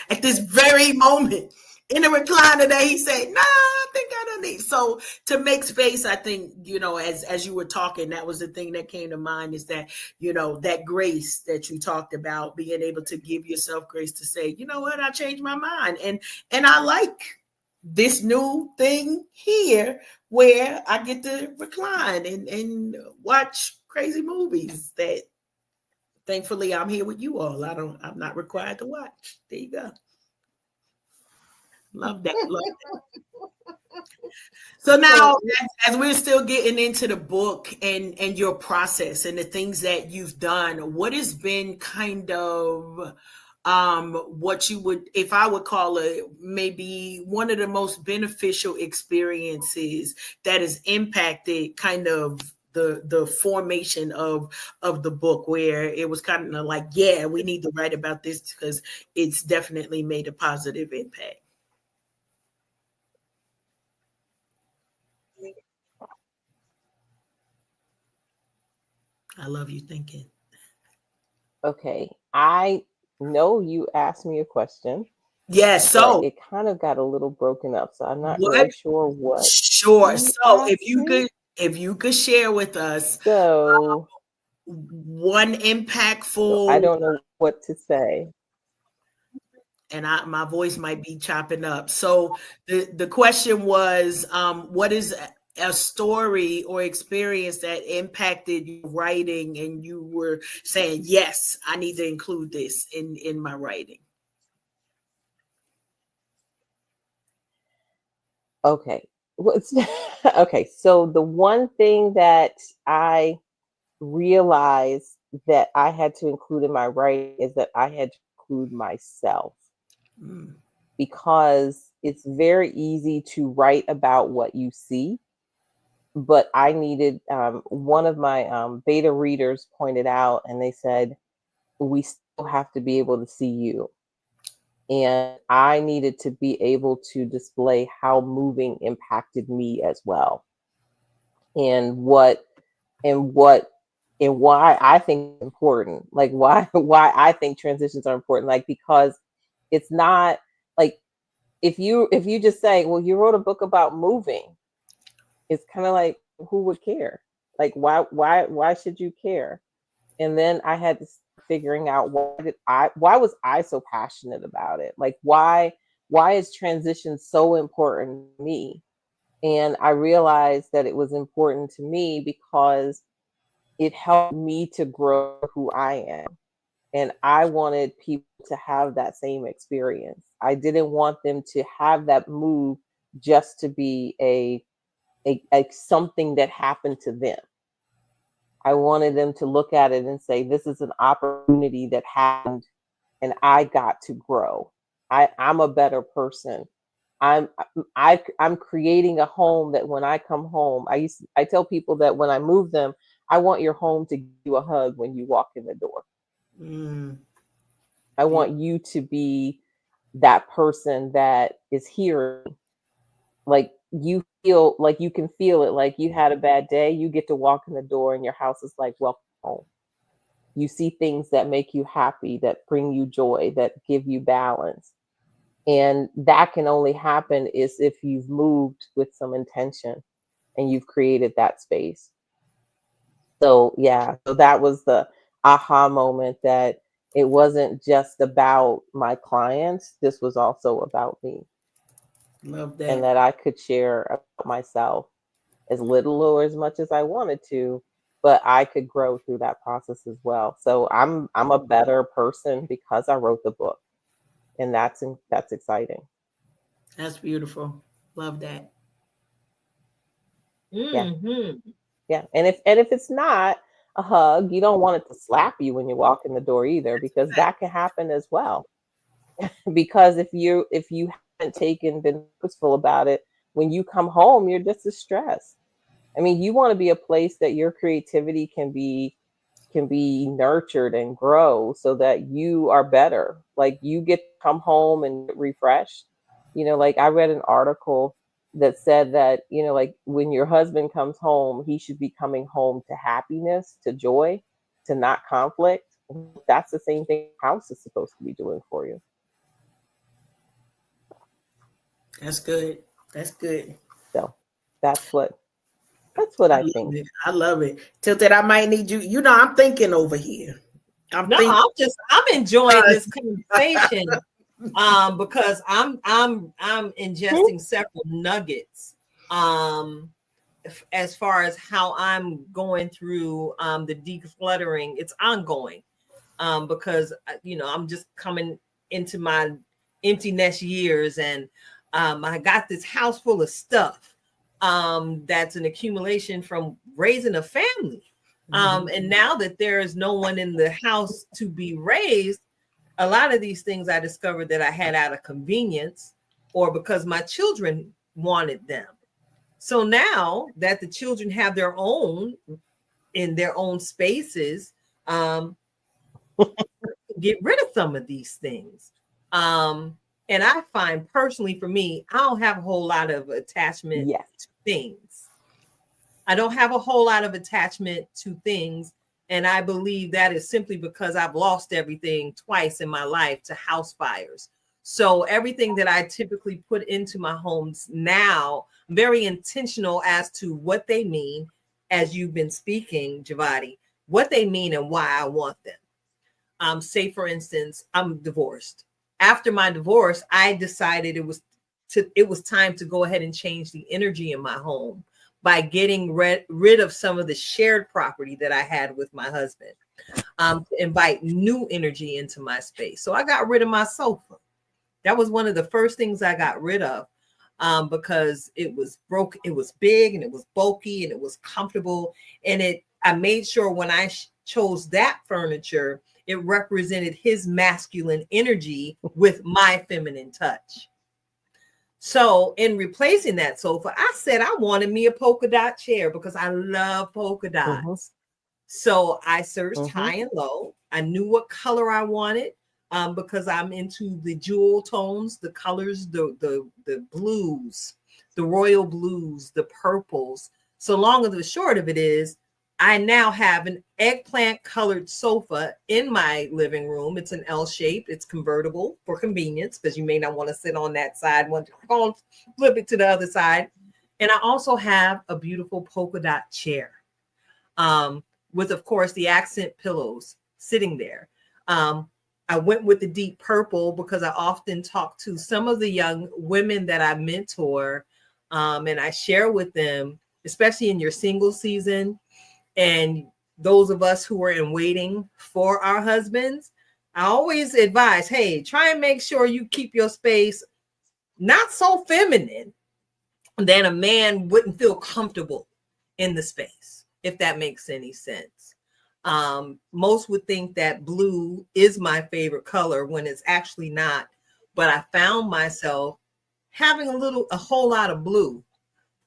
At this very moment, in the recliner that he said, nah, I think I don't need. So to make space, I think, as you were talking, that was the thing that came to mind, is that, that grace that you talked about, being able to give yourself grace to say, you know what, I changed my mind. And I like this new thing here where I get to recline and watch crazy movies that thankfully I'm here with you all. I'm not required to watch. There you go. Love that. Love that. So now, as we're still getting into the book and your process and the things that you've done, what has been kind of what you would, if I would call it, maybe one of the most beneficial experiences that has impacted kind of the formation of the book, where it was kind of like, yeah, we need to write about this because it's definitely made a positive impact. I love you thinking. Okay, I know you asked me a question. Yes, so it kind of got a little broken up, so I'm not really sure what. Sure. So if you could share with us, so one impactful. I don't know what to say. And my voice might be chopping up. So the question was, what is a story or experience that impacted your writing, and you were saying, yes, I need to include this in my writing? Okay. Okay. So the one thing that I realized that I had to include in my writing is that I had to include myself. Because it's very easy to write about what you see, but I needed, one of my beta readers pointed out, and they said, we still have to be able to see you. And I needed to be able to display how moving impacted me as well. And why I think it's important, like why I think transitions are important, like, because it's not like, if you just say, well, you wrote a book about moving, it's kind of like, who would care? Like, why should you care? And then I had to start figuring out, why was I so passionate about it? Like, why is transition so important to me? And I realized that it was important to me because it helped me to grow who I am. And I wanted people to have that same experience. I didn't want them to have that move just to be a something that happened to them. I wanted them to look at it and say, this is an opportunity that happened and I got to grow. I'm a better person. I'm creating a home that when I come home, I tell people that when I move them, I want your home to give you a hug when you walk in the door. I want you to be that person that is hearing. Like you feel like you can feel it, like you had a bad day, you get to walk in the door and your house is like, welcome home. You see things that make you happy, that bring you joy, that give you balance. And that can only happen is if you've moved with some intention and you've created that space. So yeah, so that was the aha moment, that it wasn't just about my clients, this was also about me. Love that. And that I could share about myself as little or as much as I wanted to, but I could grow through that process as well. So I'm a better person because I wrote the book, and that's exciting. That's beautiful. Love that. Mm-hmm. Yeah. And if it's not a hug, you don't want it to slap you when you walk in the door either, because that can happen as well. Because if you haven't been purposeful about it, when you come home, you're just as stressed. I mean, you want to be a place that your creativity can be nurtured and grow so that you are better. Like you get to come home and get refreshed. Like I read an article that said that, like when your husband comes home, he should be coming home to happiness, to joy, to not conflict. That's the same thing the house is supposed to be doing for you. That's good. That's good. So that's what I think. I love it. Tilted, I might need you. I'm thinking over here. I'm enjoying this conversation because I'm ingesting several nuggets as far as how I'm going through the decluttering. It's ongoing because I'm just coming into my empty nest years, and I got this house full of stuff that's an accumulation from raising a family. And now that there is no one in the house to be raised, a lot of these things I discovered that I had out of convenience or because my children wanted them. So now that the children have their own in their own spaces, get rid of some of these things. And I find personally for me, I don't have a whole lot of attachment to things. I don't have a whole lot of attachment to things. And I believe that is simply because I've lost everything twice in my life to house fires. So everything that I typically put into my homes now, I'm very intentional as to what they mean, as you've been speaking, Jevata, what they mean and why I want them. Say, for instance, I'm divorced. After my divorce, I decided it was time to go ahead and change the energy in my home by getting rid of some of the shared property that I had with my husband, to invite new energy into my space. So I got rid of my sofa. That was one of the first things I got rid of because it was broke. It was big and it was bulky and it was comfortable. And I made sure when I chose that furniture, it represented his masculine energy with my feminine touch. So in replacing that sofa, I said I wanted me a polka dot chair because I love polka dots. Mm-hmm. So I searched high and low. I knew what color I wanted because I'm into the jewel tones, the colors, the blues, the royal blues, the purples. So long and the short of it is, I now have an eggplant colored sofa in my living room. It's an L shape. It's convertible for convenience because you may not want to sit on that side. Want to flip it to the other side. And I also have a beautiful polka dot chair with, of course, the accent pillows sitting there. I went with the deep purple because I often talk to some of the young women that I mentor and I share with them, especially in your single season. And those of us who are in waiting for our husbands, I always advise, hey, try and make sure you keep your space not so feminine that a man wouldn't feel comfortable in the space, if that makes any sense. Most would think that blue is my favorite color when it's actually not. But I found myself having a whole lot of blue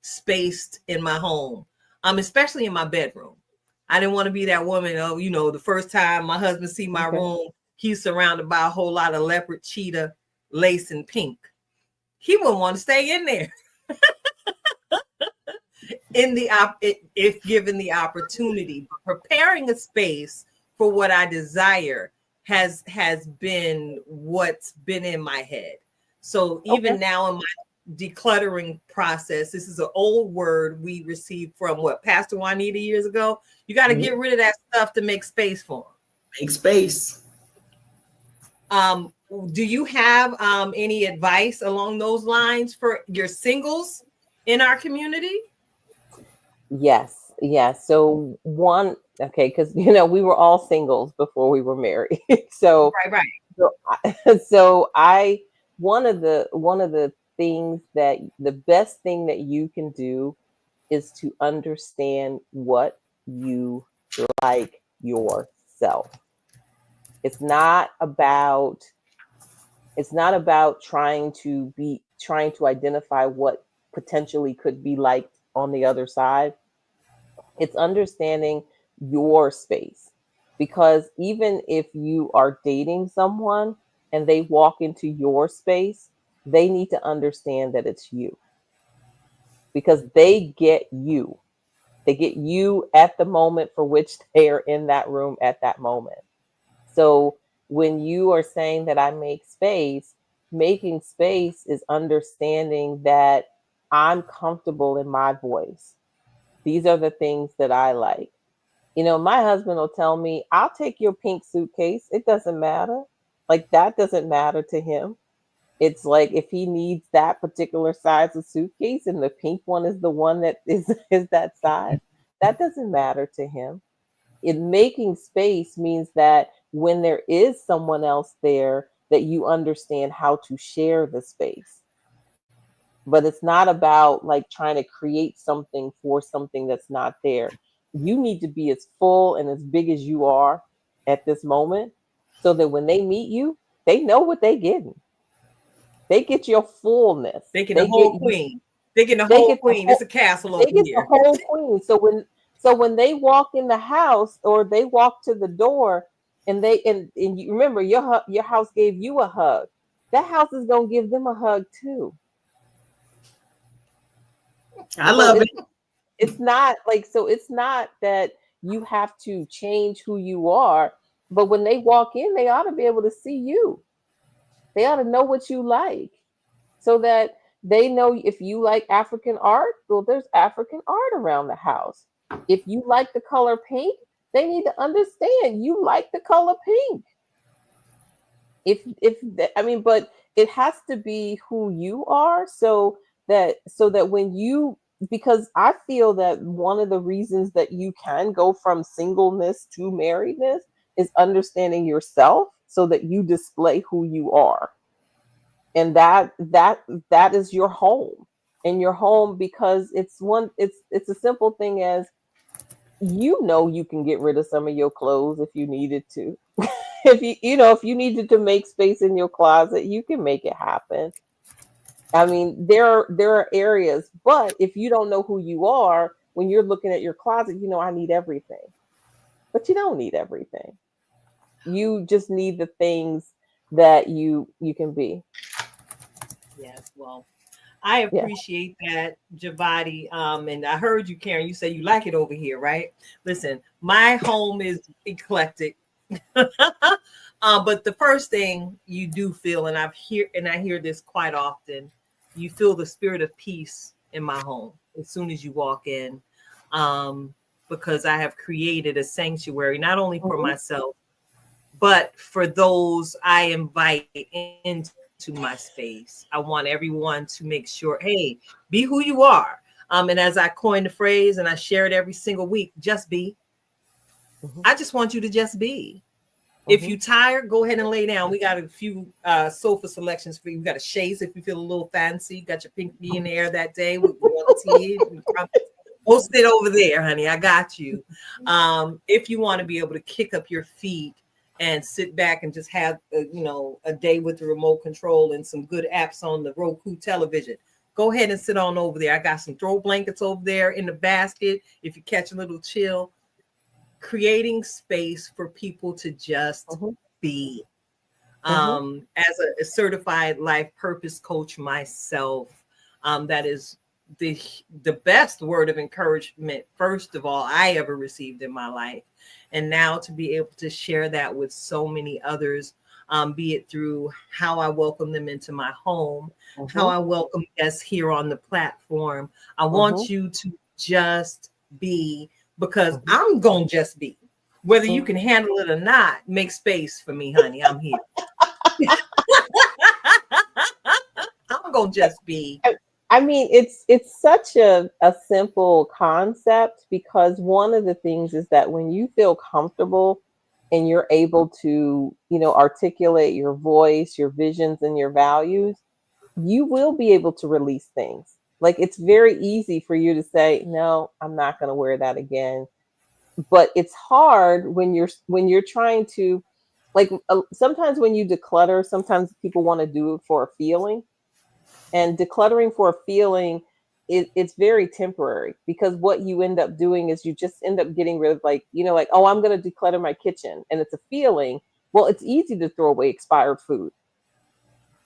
spaced in my home, especially in my bedroom. I didn't want to be that woman. Oh, the first time my husband see my room, he's surrounded by a whole lot of leopard, cheetah, lace, and pink. He wouldn't want to stay in there. If given the opportunity. Preparing a space for what I desire has been what's been in my head. So even now in my decluttering process, this is an old word we received from Pastor Juanita years ago. You got to get rid of that stuff to make space for them. Make space. Do you have any advice along those lines for your singles in our community? Yes. So because we were all singles before we were married. So right. So one of the things that the best thing that you can do is to understand what you like yourself. It's not about trying to identify what potentially could be liked on the other side. It's understanding your space, because even if you are dating someone and they walk into your space, they need to understand that it's you, because they get you at the moment for which they are in that room at that moment. So when you are saying that I make space, making space is understanding that I'm comfortable in my voice. These are the things that I like. My husband will tell me, I'll take your pink suitcase. It doesn't matter. Like, that doesn't matter to him. It's like, if he needs that particular size of suitcase and the pink one is the one that is that size, that doesn't matter to him. Making space means that when there is someone else there, that you understand how to share the space. But it's not about like trying to create something for something that's not there. You need to be as full and as big as you are at this moment, so that when they meet you, they know what they're getting. They get your fullness. They get the whole queen. They get the whole queen. It's a castle over here. They get the whole queen. So when they walk in the house or they walk to the door, and you remember your house gave you a hug, that house is gonna give them a hug too. I love it. It's not that you have to change who you are, but when they walk in, they ought to be able to see you. They ought to know what you like, so that they know if you like African art, well, there's African art around the house. If you like the color pink, they need to understand you like the color pink. But it has to be who you are, so that because I feel that one of the reasons that you can go from singleness to marriedness is understanding yourself, so that you display who you are. And that is your home. And your home, because it's a simple thing as, you can get rid of some of your clothes if you needed to. if you needed to make space in your closet, you can make it happen. I mean, there are areas, but if you don't know who you are, when you're looking at your closet, I need everything. But you don't need everything. You just need the things that you can be. Yes, well, I appreciate that, Jevata. And I heard you, Karen. You say you like it over here, right? Listen, my home is eclectic. But the first thing you do feel, and I hear this quite often, you feel the spirit of peace in my home as soon as you walk in, because I have created a sanctuary, not only for myself, but for those I invite into my space. I want everyone to make sure, hey, be who you are. And as I coined the phrase, and I share it every single week, just be. I just want you to just be. If you're tired, go ahead and lay down. We got a few sofa selections for you. We got a shades if you feel a little fancy. You got your pinky in the air that day with tea. Go sit over there, honey. I got you. If you want to be able to kick up your feet and sit back and just have a day with the remote control and some good apps on the Roku television, go ahead and sit on over there. I got some throw blankets over there in the basket. If you catch a little chill, creating space for people to just be. As a certified life purpose coach myself, that is the best word of encouragement, first of all, I ever received in my life. And now to be able to share that with so many others, be it through how I welcome them into my home, how I welcome guests here on the platform. I want you to just be, because I'm going to just be. Whether you can handle it or not, make space for me, honey. I'm here. I'm going to just be. I mean, it's such a simple concept, because one of the things is that when you feel comfortable and you're able to, articulate your voice, your visions, and your values, you will be able to release things. Like, it's very easy for you to say, no, I'm not going to wear that again. But it's hard when you're trying to, like, sometimes when you declutter, sometimes people want to do it for a feeling. And decluttering for a feeling, it's very temporary, because what you end up doing is you just end up getting rid of, oh, I'm going to declutter my kitchen, and it's a feeling. Well, it's easy to throw away expired food.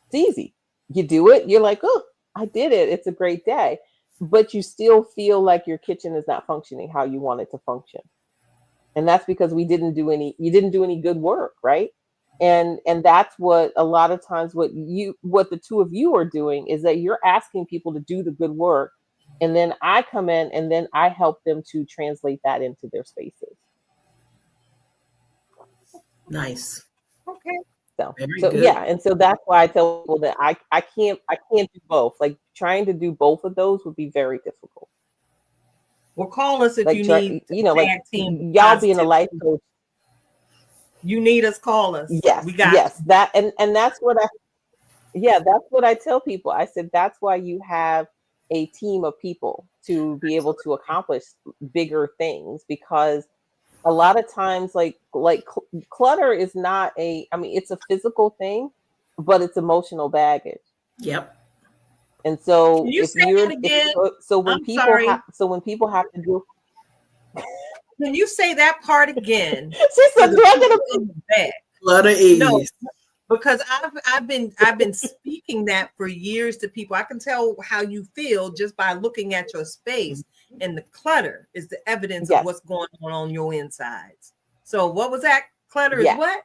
It's easy. You do it. You're like, oh, I did it. It's a great day. But you still feel like your kitchen is not functioning how you want it to function. And that's because you didn't do any good work, right? And that's what a lot of times what the two of you are doing is that you're asking people to do the good work, and then I come in and then I help them to translate that into their spaces. Nice. Okay. So yeah, and so that's why I tell people that I can't do both. Like, trying to do both of those would be very difficult. Well, call us if you need like team y'all being a life coach. You need us, call us. Yes, we got yes, that and that's what I tell people. I said that's why you have a team of people to be able to accomplish bigger things, because a lot of times clutter is not it's a physical thing, but it's emotional baggage. Yep. And so Can you say that again? When people have to do. Can you say that part again? She said, "Do I get a bag?" Clutter is. No, because I've been speaking that for years to people. I can tell how you feel just by looking at your space, and the clutter is the evidence of what's going on your insides. So what was that? Clutter is what?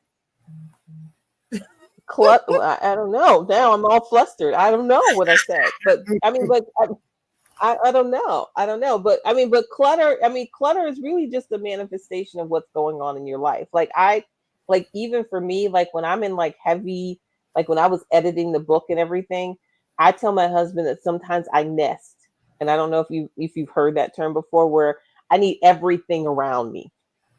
Clutter. I don't know. Now I'm all flustered. I don't know what I said, but I don't know. But clutter is really just a manifestation of what's going on in your life. Even for me, when I'm in heavy, when I was editing the book and everything, I tell my husband that sometimes I nest. And I don't know if you've heard that term before, where I need everything around me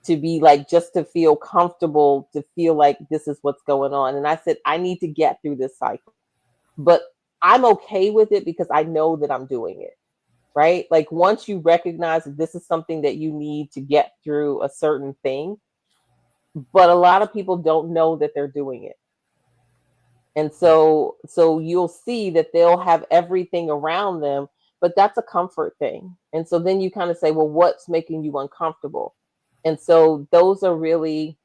to be just to feel comfortable, to feel like this is what's going on. And I said, I need to get through this cycle, but I'm okay with it because I know that I'm doing it. Right? Once you recognize that this is something that you need to get through a certain thing, but a lot of people don't know that they're doing it. And so you'll see that they'll have everything around them, but that's a comfort thing. And so then you kind of say, well, what's making you uncomfortable? And so those are really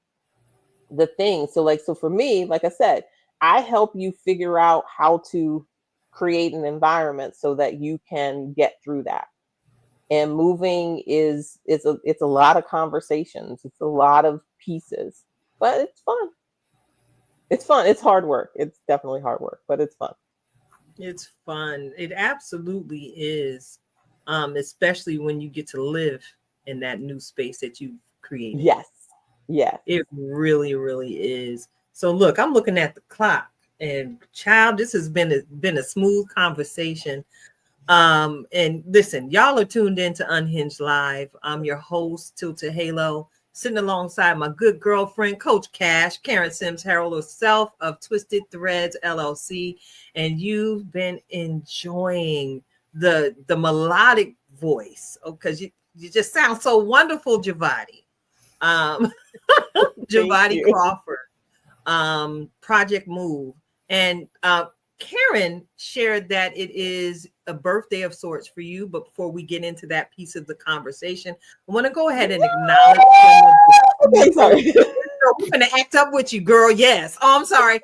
the things. So for me, like I said, I help you figure out how to create an environment so that you can get through that. And moving it's a lot of conversations. It's a lot of pieces, but it's fun. It's fun. It's hard work. It's definitely hard work, but it's fun. It's fun. It absolutely is. Especially when you get to live in that new space that you've created. Yes. Yes. It really, really is. So look, I'm looking at the clock. And child, this has been a smooth conversation. And listen, y'all are tuned in to Unhinged Live. I'm your host, Tilta Halo, sitting alongside my good girlfriend, Coach Cash, Karen Sims Harold herself of Twisted Threads LLC. And you've been enjoying the melodic voice because you just sound so wonderful, Jevati. Jevata Crawford, Project Move. And Karen shared that it is a birthday of sorts for you. But before we get into that piece of the conversation, I want to go ahead and acknowledge some of the Okay, sorry. I'm going to act up with you, girl. Yes. Oh, I'm sorry.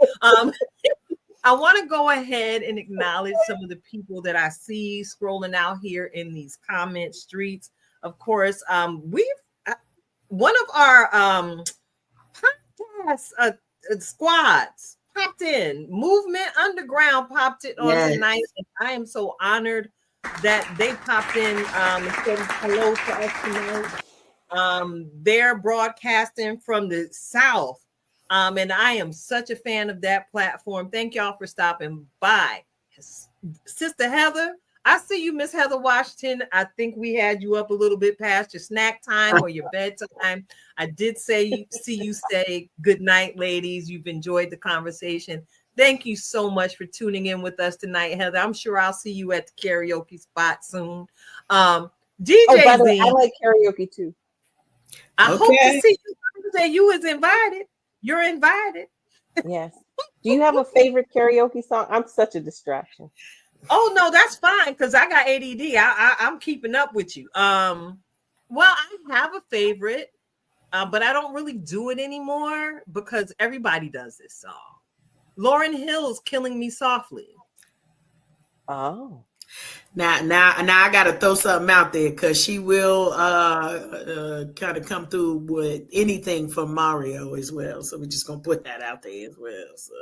I want to go ahead and acknowledge some of the people that I see scrolling out here in these comment streets. Of course, we've one of our podcast squads popped in. Movement Underground popped it on tonight. And I am so honored that they popped in and said hello to us tonight. They're broadcasting from the South. And I am such a fan of that platform. Thank y'all for stopping by. Sister Heather, I see you, Miss Heather Washington. I think we had you up a little bit past your snack time or your bedtime. I did see you say good night, ladies. You've enjoyed the conversation. Thank you so much for tuning in with us tonight, Heather. I'm sure I'll see you at the karaoke spot soon. DJ by the way, I like karaoke too. I hope to see you. Say you was invited. You're invited. Yes. Do you have a favorite karaoke song? I'm such a distraction. Oh no, that's fine because I got ADD. I'm keeping up with you. Well, I have a favorite, but I don't really do it anymore because everybody does this song. Lauryn Hill's "Killing Me Softly." Oh. Now I gotta throw something out there because she will kind of come through with anything from Mario as well. So we're just gonna put that out there as well. So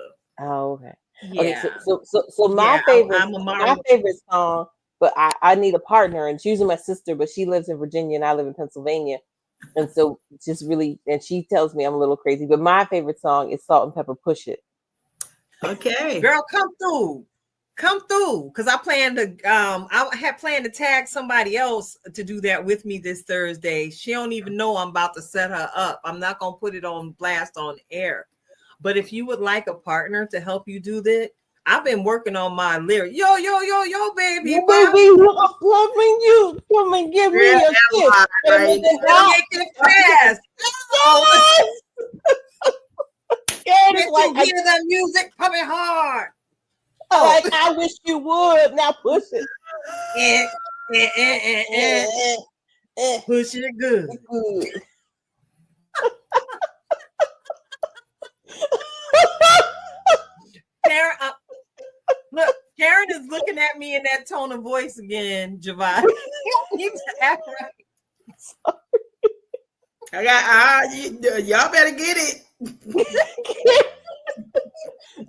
okay. Yeah. Okay, so my favorite song, but I need a partner, and it's usually my sister, but she lives in Virginia and I live in Pennsylvania. And so just really, and she tells me I'm a little crazy, but my favorite song is Salt and Pepper Push It. Okay. Girl, come through. Because I had planned to tag somebody else to do that with me this Thursday. She don't even know I'm about to set her up. I'm not gonna put it on blast on air. But if you would like a partner to help you do that, I've been working on my lyric. Yo, baby. Yo, baby, I'm loving you. Come and give me a kiss. Make it fast. It's like I hear the music coming hard. Like I wish you would. Now push it. Push it good. Karen, look, Karen is looking at me in that tone of voice again, Jevata. You act right. I got y'all better get it.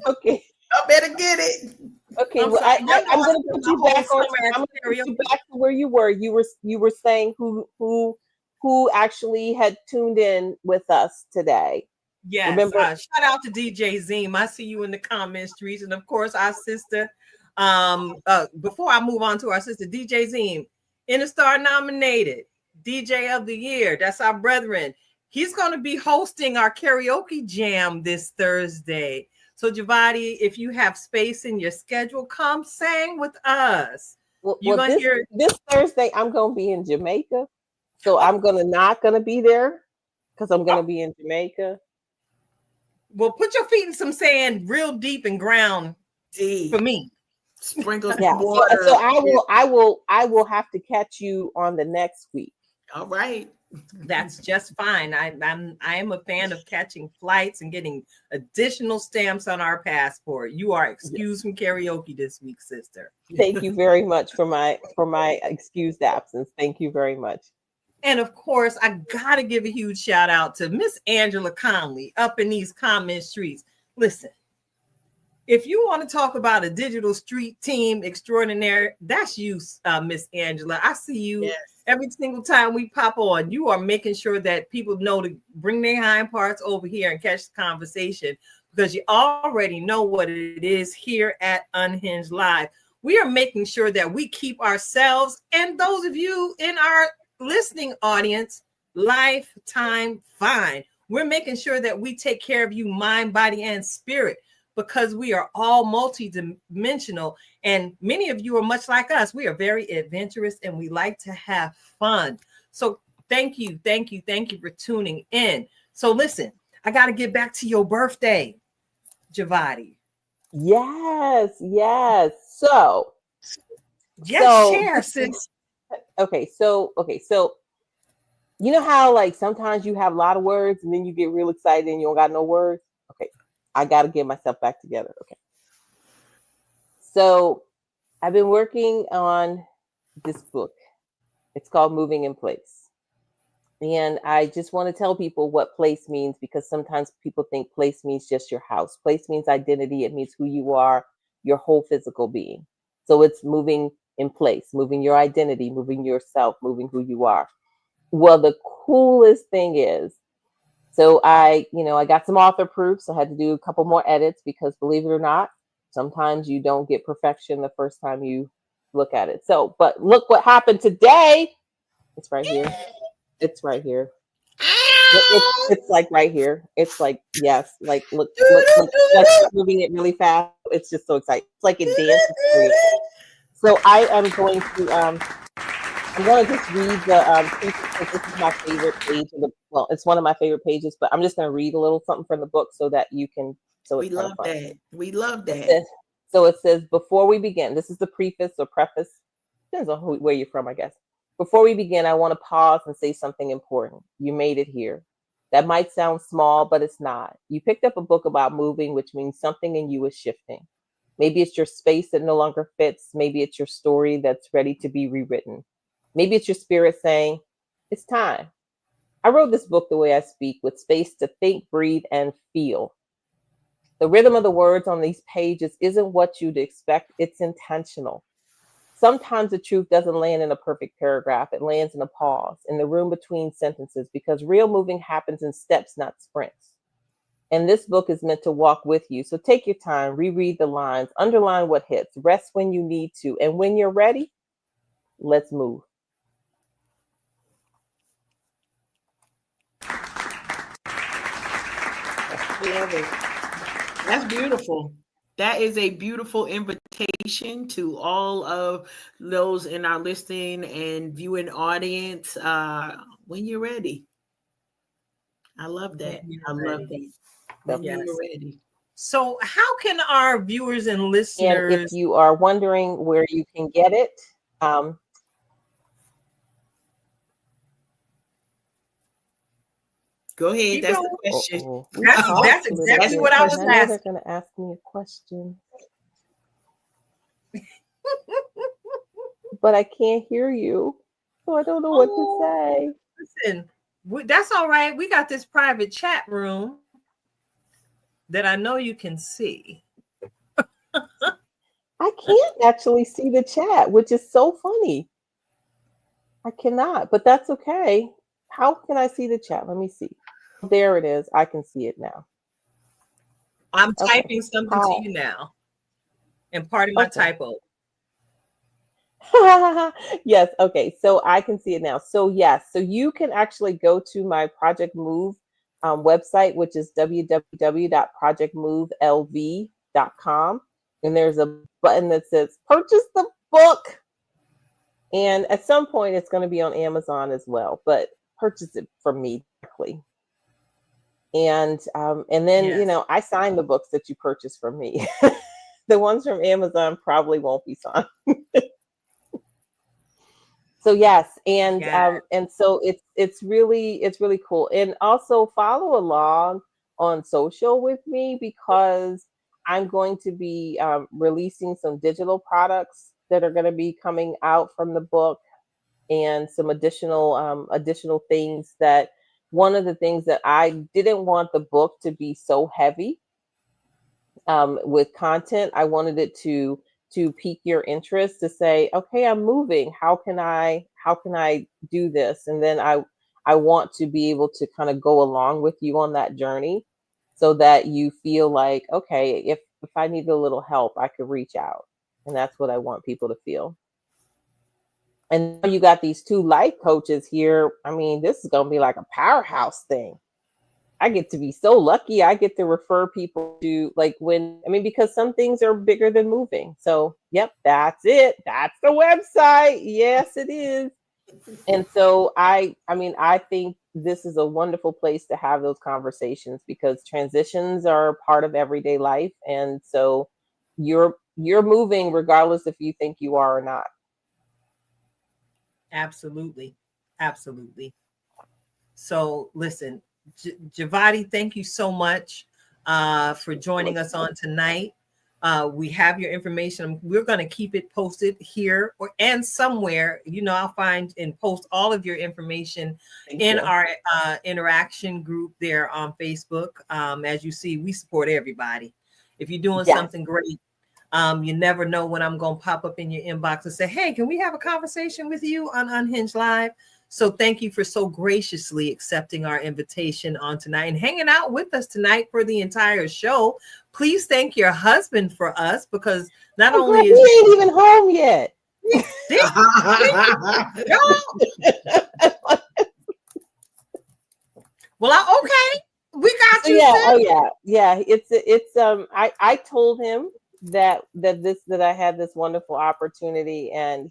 Okay. Y'all better get it. Okay, I'm going to put you back on. I'm going to put you back to where you were. You were saying who actually had tuned in with us today. Yes. Remember? Shout out to DJ Zeem. I see you in the comment streets, and of course our sister. Before I move on to our sister, DJ Zeem, Interstar nominated DJ of the Year. That's our brethren. He's going to be hosting our karaoke jam this Thursday. So, Jevati, if you have space in your schedule, come sing with us. This Thursday, I'm going to be in Jamaica. So I'm not going to be there because I'm going to be in Jamaica. Well, put your feet in some sand real deep and ground for me. Sprinkle water. So I will have to catch you on the next week. All right. That's just fine. I am a fan of catching flights and getting additional stamps on our passport. You are excused from karaoke this week, sister. Thank you very much for my excused absence. Thank you very much. And of course, I gotta give a huge shout out to Miss Angela Conley up in these comment streets. Listen, if you want to talk about a digital street team extraordinaire, that's you, Miss Angela. I see you. Yes. Every single time we pop on, you are making sure that people know to bring their hind parts over here and catch the conversation because you already know what it is here at Unhinged Live. We are making sure that we keep ourselves and those of you in our listening audience lifetime fine. We're making sure that we take care of you, mind, body, and spirit, because we are all multidimensional. And many of you are much like us. We are very adventurous and we like to have fun. So thank you for tuning in. So listen, I got to get back to your birthday, Jevati. Yes. So Share, sis. Okay. So you know how like sometimes you have a lot of words and then you get real excited and you don't got no words? Okay. I got to get myself back together. Okay. So I've been working on this book. It's called Moving in Place. And I just want to tell people what place means, because sometimes people think place means just your house. Place means identity. It means who you are, your whole physical being. So it's moving in place, moving your identity, moving yourself, moving who you are. Well, the coolest thing is, so I got some author proofs. I had to do a couple more edits because, believe it or not, sometimes you don't get perfection the first time you look at it. So, but look what happened today. It's right here. It's right here. It's like right here. It's like, yes, like look, like moving it really fast. It's just so exciting. It's like it dances for you. So I am going to I'm going to just read the because this is my favorite page of the, well, it's one of my favorite pages, but I'm just going to read a little something from the book so that you can. So we love that. We love that. So it says, before we begin, this is the preface or preface. Depends on where you're from, I guess. Before we begin, I want to pause and say something important. You made it here. That might sound small, but it's not. You picked up a book about moving, which means something in you is shifting. Maybe it's your space that no longer fits. Maybe it's your story that's ready to be rewritten. Maybe it's your spirit saying, it's time. I wrote this book the way I speak, with space to think, breathe, and feel. The rhythm of the words on these pages isn't what you'd expect. It's intentional. Sometimes the truth doesn't land in a perfect paragraph. It lands in a pause, in the room between sentences, because real moving happens in steps, not sprints. And this book is meant to walk with you. So take your time, reread the lines, underline what hits, rest when you need to. And when you're ready, let's move. I love it. That's beautiful. That is a beautiful invitation to all of those in our listening and viewing audience. When you're ready. I love that. I love that. When you're ready. So how can our viewers and listeners... And if you are wondering where you can get it, go ahead. That's the question. That's exactly what I was asking. They're going to ask me a question. But I can't hear you, so I don't know what to say. Listen, that's all right. We got this private chat room that I know you can see. I can't actually see the chat, which is so funny. I cannot, but that's okay. How can I see the chat? Let me see. There it is. I can see it now. I'm typing something to you now. And pardon my typo. Yes. Okay. So I can see it now. So yes. So you can actually go to my Project Move website, which is www.projectmovelv.com. And there's a button that says purchase the book. And at some point it's going to be on Amazon as well, but purchase it from me directly. And then, you know, I sign the books that you purchase from me. The ones from Amazon probably won't be signed. So yes, and so it's really cool. And also follow along on social with me, because I'm going to be releasing some digital products that are going to be coming out from the book, and some additional things. That one of the things that I didn't want the book to be so heavy with content. I wanted it to pique your interest, to say, okay, I'm moving. How can I do this? And then I want to be able to kind of go along with you on that journey, so that you feel like, okay, if I need a little help, I could reach out. And that's what I want people to feel. And you got these 2 life coaches here. I mean, this is going to be like a powerhouse thing. I get to be so lucky. I get to refer people to because some things are bigger than moving. So, yep, that's it. That's the website. Yes, it is. And so I think this is a wonderful place to have those conversations, because transitions are part of everyday life. And so you're moving regardless if you think you are or not. Absolutely. Absolutely. So listen, Jevata, thank you so much for joining us on tonight. We have your information. We're going to keep it posted here and somewhere. I'll find and post all of your information in our interaction group there on Facebook. As you see, we support everybody. If you're doing something great, you never know when I'm going to pop up in your inbox and say, hey, can we have a conversation with you on Unhinged Live? So thank you for so graciously accepting our invitation on tonight and hanging out with us tonight for the entire show. Please thank your husband for us, because not only is he ain't even home yet. Well, okay, we got you. It's I told him that I had this wonderful opportunity, and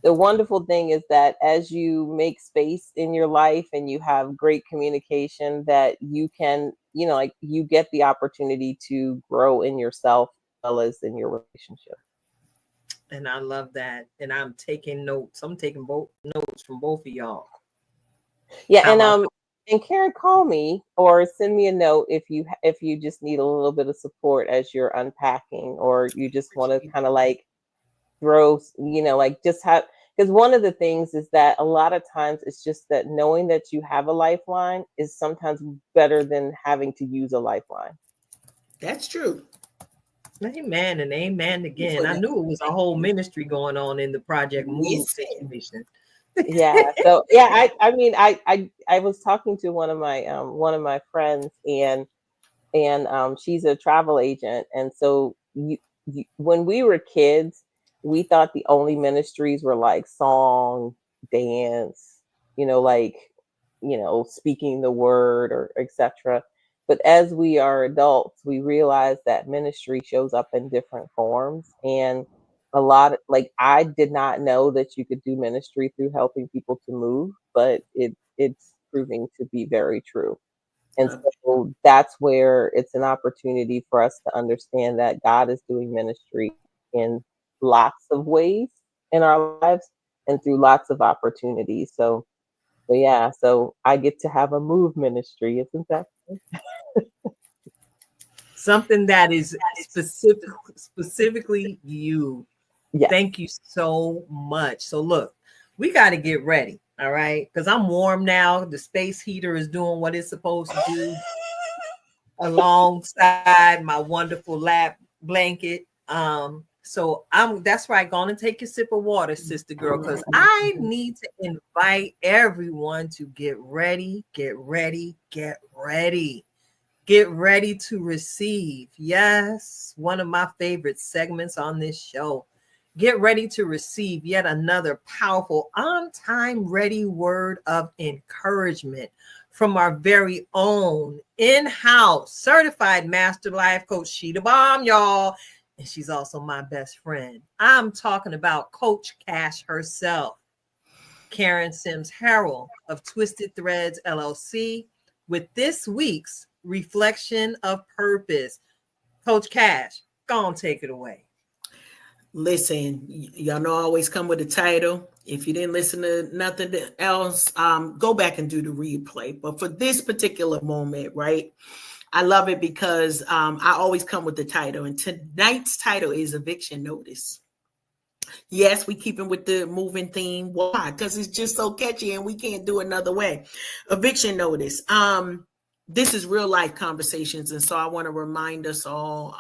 the wonderful thing is that as you make space in your life and you have great communication, that you can, you get the opportunity to grow in yourself as well as in your relationship. And I love that. And I'm taking notes. I'm taking both notes from both of y'all. Yeah. And Karen, call me or send me a note if you just need a little bit of support as you're unpacking, or you just want to kind of like throw, just have, because one of the things is that a lot of times it's just that knowing that you have a lifeline is sometimes better than having to use a lifeline. That's true. Amen and amen again. I knew it was a whole ministry going on in the Project Move situation. Yeah. So yeah, I was talking to one of my friends, and she's a travel agent, and so when we were kids, we thought the only ministries were like song, dance, speaking the word or etc. But as we are adults, we realize that ministry shows up in different forms, and a lot I did not know that you could do ministry through helping people to move, but it's proving to be very true. And so that's where it's an opportunity for us to understand that God is doing ministry in lots of ways in our lives and through lots of opportunities. So I get to have a move ministry, isn't that something that is specifically you? Yeah. Thank you so much. So look, we got to get ready. All right. Because I'm warm now. The space heater is doing what it's supposed to do alongside my wonderful lap blanket. So that's right. Going to take a sip of water, sister girl, because I need to invite everyone to get ready to receive. Yes, one of my favorite segments on this show. Get ready to receive yet another powerful, on-time, ready word of encouragement from our very own in-house certified master life coach, She the Bomb, y'all. And she's also my best friend. I'm talking about Coach Cash herself, Karen Sims Harrell of Twisted Threads LLC, with this week's Reflection of Purpose. Coach Cash, go on, take it away. Listen, y'all know I always come with a title. If you didn't listen to nothing else, go back and do the replay. But for this particular moment, right, I love it because I always come with the title. And tonight's title is Eviction Notice. Yes, we keep it with the moving theme. Why? Because it's just so catchy and we can't do another way. Eviction Notice. This is real life conversations. And so I want to remind us all,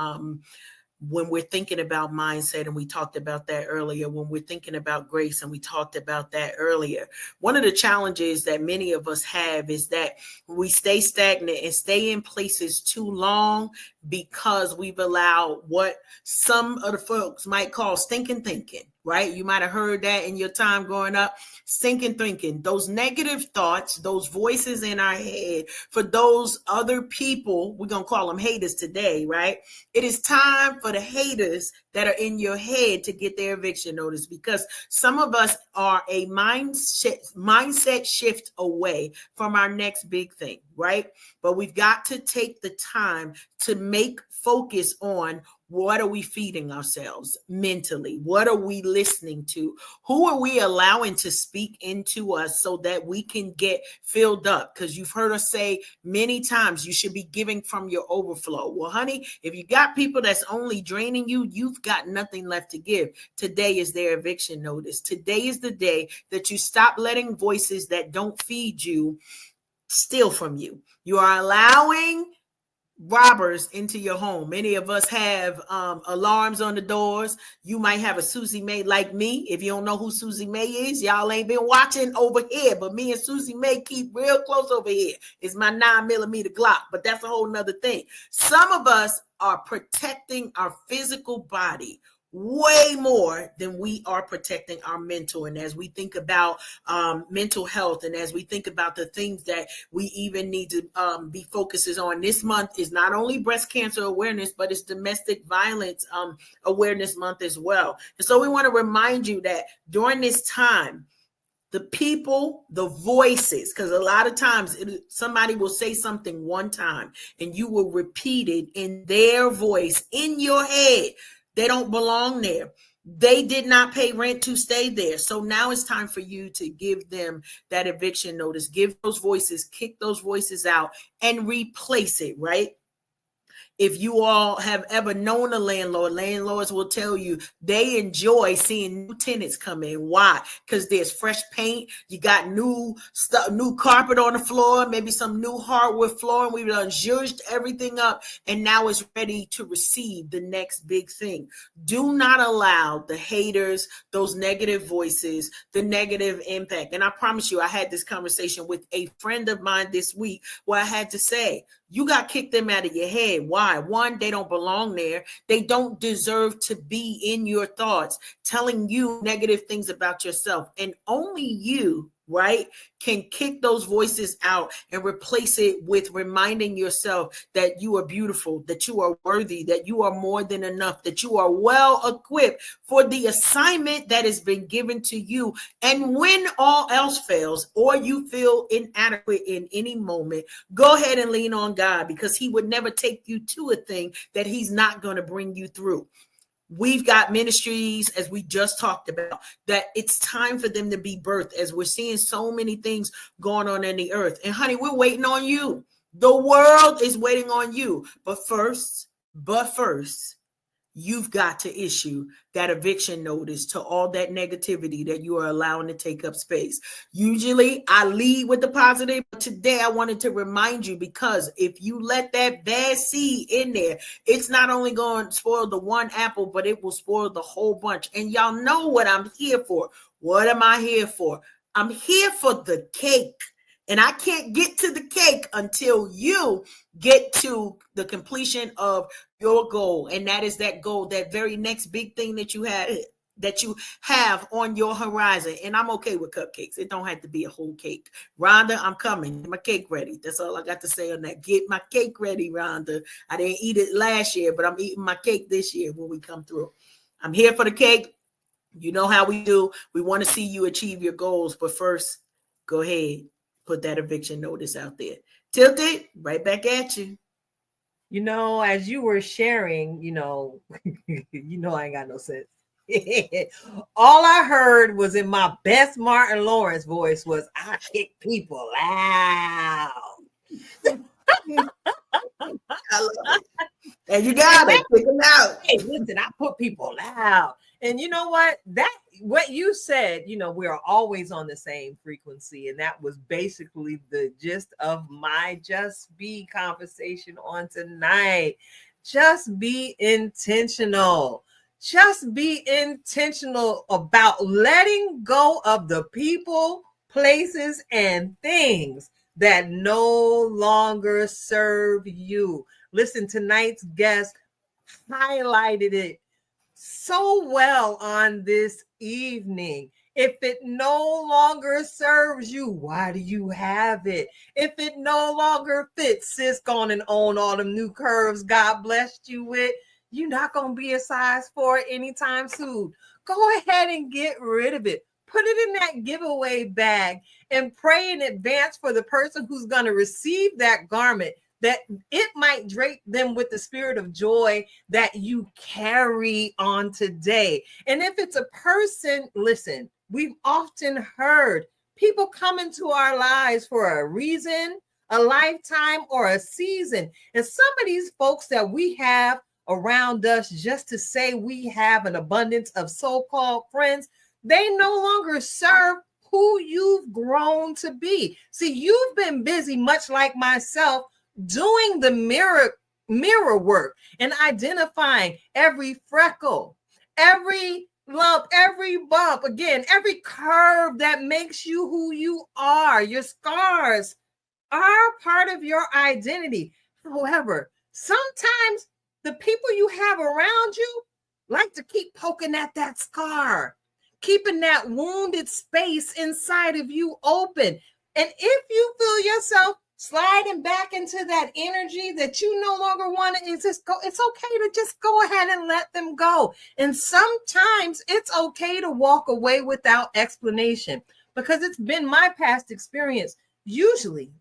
when we're thinking about mindset, and we talked about that earlier, when we're thinking about grace, and we talked about that earlier, one of the challenges that many of us have is that we stay stagnant and stay in places too long because we've allowed what some of the folks might call stinking thinking. right? You might have heard that in your time growing up. Stinking thinking, those negative thoughts, those voices in our head, for those other people, we're going to call them haters today, right? It is time for the haters that are in your head to get their eviction notice, because some of us are a mindset shift away from our next big thing, right? But we've got to take the time to make focus on what are we feeding ourselves mentally? What are we listening to? Who are we allowing to speak into us so that we can get filled up? Because you've heard us say many times, you should be giving from your overflow. Well, honey, if you got people that's only draining you, you've got nothing left to give. Today is their eviction notice. Today is the day that you stop letting voices that don't feed you steal from you. You are allowing robbers into your home. Many of us have alarms on the doors. You might have a Susie May like me. If you don't know who Susie May is, y'all ain't been watching over here, but me and Susie May keep real close over here. It's my 9mm Glock, but that's a whole nother thing. Some of us are protecting our physical body way more than we are protecting our mental. And as we think about mental health, and as we think about the things that we even need to be focuses on, this month is not only breast cancer awareness, but it's domestic violence awareness month as well. And so we want to remind you that during this time, the people, the voices, because a lot of times somebody will say something one time and you will repeat it in their voice in your head. They don't belong there. They did not pay rent to stay there. So now it's time for you to give them that eviction notice. Give those voices, kick those voices out and replace it, right? If you all have ever known a landlord, landlords will tell you they enjoy seeing new tenants come in. Why? Because there's fresh paint. You got new stuff, new carpet on the floor, maybe some new hardwood flooring. We've done zhuzhed everything up, and now it's ready to receive the next big thing. Do not allow the haters, those negative voices, the negative impact. And I promise you, I had this conversation with a friend of mine this week where I had to say, you got to kick them out of your head. Why? One, they don't belong there. They don't deserve to be in your thoughts, telling you negative things about yourself. And only you, right, can kick those voices out and replace it with reminding yourself that you are beautiful, that you are worthy, that you are more than enough, that you are well equipped for the assignment that has been given to you. And when all else fails, or you feel inadequate in any moment, go ahead and lean on God, because he would never take you to a thing that he's not going to bring you through. We've got ministries, as we just talked about, that it's time for them to be birthed, as we're seeing so many things going on in the earth. And honey, we're waiting on you. The world is waiting on you. But first, you've got to issue that eviction notice to all that negativity that you are allowing to take up space. Usually I lead with the positive, but today I wanted to remind you, because if you let that bad seed in there, it's not only going to spoil the one apple, but it will spoil the whole bunch. And y'all know what I'm here for. What am I here for? I'm here for the cake. And I can't get to the cake until you get to the completion of your goal. And that is that goal, that very next big thing that you have on your horizon. And I'm okay with cupcakes. It don't have to be a whole cake. Rhonda, I'm coming. Get my cake ready. That's all I got to say on that. Get my cake ready, Rhonda. I didn't eat it last year, but I'm eating my cake this year when we come through. I'm here for the cake. You know how we do. We want to see you achieve your goals. But first, go ahead. Put that eviction notice out there. Tilted, right back at you. You know, as you were sharing, you know I ain't got no sense. All I heard was in my best Martin Lawrence voice was, I kick people out. I love it. And you got it. Kick them out. Hey, listen, I put people out. And you know what? What you said, we are always on the same frequency. And that was basically the gist of my Just Be conversation on tonight. Just be intentional. Just be intentional about letting go of the people, places, and things that no longer serve you. Listen, tonight's guest highlighted it so well on this evening. If it no longer serves you, why do you have it? If it no longer fits, sis, gone and own all them new curves God blessed you with. You're not going to be a size 4 anytime soon. Go ahead and get rid of it. Put it in that giveaway bag and pray in advance for the person who's going to receive that garment, that it might drape them with the spirit of joy that you carry on today. And if it's a person, listen, we've often heard people come into our lives for a reason, a lifetime, or a season. And some of these folks that we have around us just to say we have an abundance of so-called friends, they no longer serve who you've grown to be. See, you've been busy, much like myself, doing the mirror work and identifying every freckle, every lump, every bump, again, every curve that makes you who you are. Your scars are part of your identity. However, sometimes the people you have around you like to keep poking at that scar, keeping that wounded space inside of you open. And if you feel yourself sliding back into that energy that you no longer want to exist, it's okay to just go ahead and let them go. And sometimes it's okay to walk away without explanation, because it's been my past experience. Usually,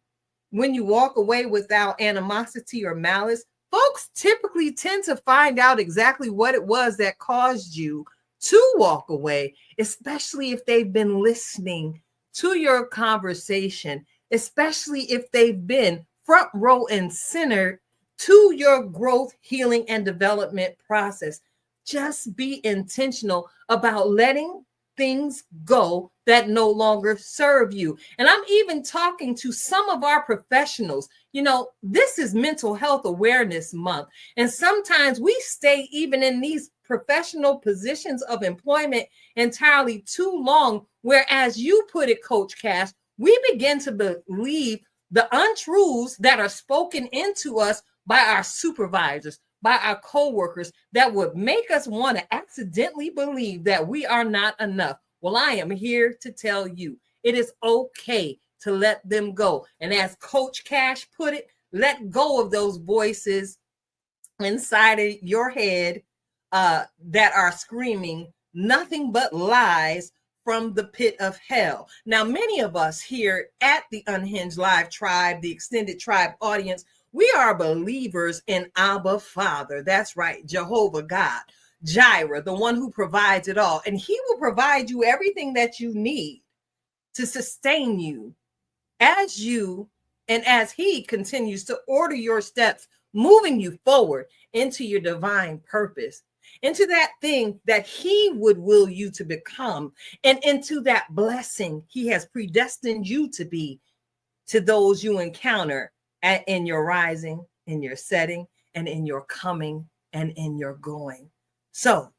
when you walk away without animosity or malice, folks typically tend to find out exactly what it was that caused you to walk away, especially if they've been listening to your conversation, especially if they've been front row and center to your growth, healing, and development process. Just be intentional about letting things go that no longer serve you. And I'm even talking to some of our professionals. You know, this is Mental Health Awareness Month. And sometimes we stay even in these professional positions of employment entirely too long. Whereas you put it, Coach Cash, we begin to believe the untruths that are spoken into us by our supervisors, by our coworkers, that would make us want to accidentally believe that we are not enough. Well, I am here to tell you, it is okay to let them go. And as Coach Cash put it, let go of those voices inside of your head that are screaming nothing but lies from the pit of hell. Now, many of us here at the Unhinged Live Tribe, the extended tribe audience, we are believers in Abba Father. That's right, Jehovah God, Jireh, the one who provides it all. And he will provide you everything that you need to sustain you as he continues to order your steps, moving you forward into your divine purpose, into that thing that he would will you to become, and into that blessing he has predestined you to be to those you encounter in your rising, in your setting, and in your coming, and in your going. So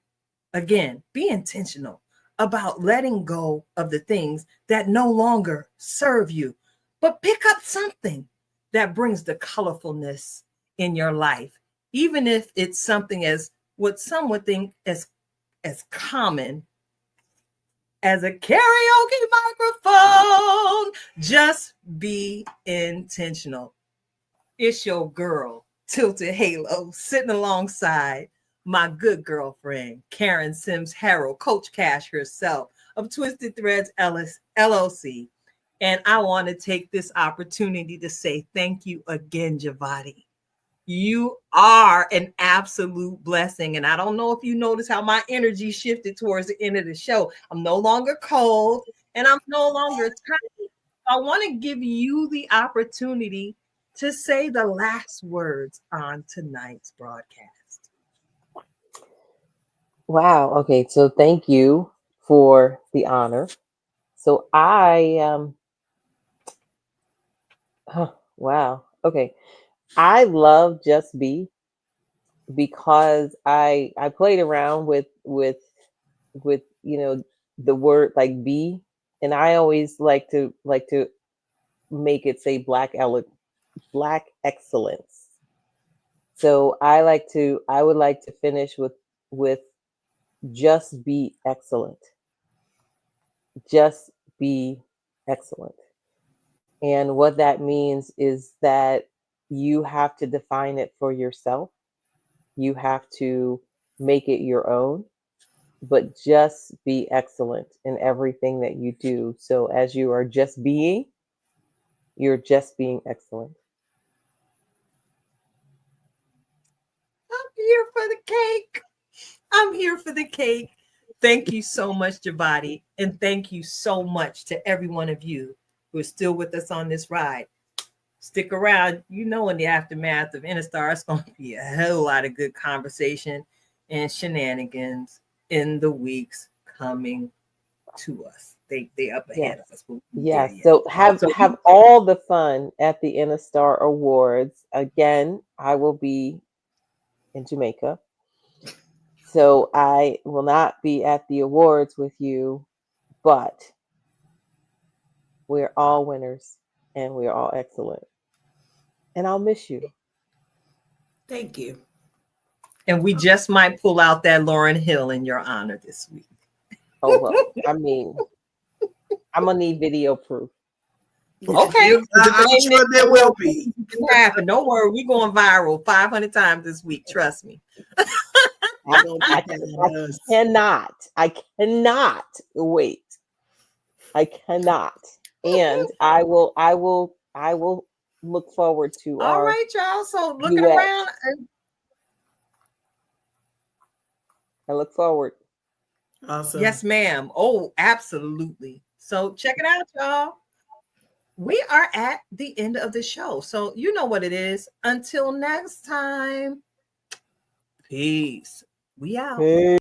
again, be intentional about letting go of the things that no longer serve you, but pick up something that brings the colorfulness in your life, even if it's something as what some would think as common as a karaoke microphone. Just be intentional. It's your girl, Tilted Halo, sitting alongside my good girlfriend, Karen Sims Harrell, Coach Cash herself of Twisted Threads LLC. And I want to take this opportunity to say thank you again, Jevata. You are an absolute blessing. And I don't know if you notice how my energy shifted towards the end of the show. I'm no longer cold and I'm no longer tired. I want to give you the opportunity to say the last words on tonight's broadcast. Wow. Okay. So thank you for the honor. So wow. Okay. I love Just Be because I played around with the word like be, and I always like to make it say black excellence. So I would like to finish with Just be excellent. Just be excellent. And what that means is that you have to define it for yourself. You have to make it your own, but just be excellent in everything that you do. So as you are just being, you're just being excellent. I'm here for the cake. I'm here for the cake. Thank you so much, Jevati. And thank you so much to every one of you who are still with us on this ride. Stick around. You know, in the aftermath of Interstar, it's going to be a whole lot of good conversation and shenanigans in the weeks coming to us. They up ahead of us. Yes. So have all the fun at the Interstar Awards. Again, I will be in Jamaica. So I will not be at the awards with you, but we're all winners and we're all excellent. And I'll miss you. Thank you. And we just might pull out that Lauryn Hill in your honor this week. Oh, well, I mean, I'm going to need video proof. Okay. I'm sure there will be. Happen. Don't worry. We're going viral 500 times this week. Trust me. I cannot wait. I cannot. And I will look forward to all right, y'all. So looking duet. around. I look forward. Awesome. Yes, ma'am. Oh, absolutely. So check it out, y'all. We are at the end of the show. So you know what it is. Until next time. Peace. We out. Hey.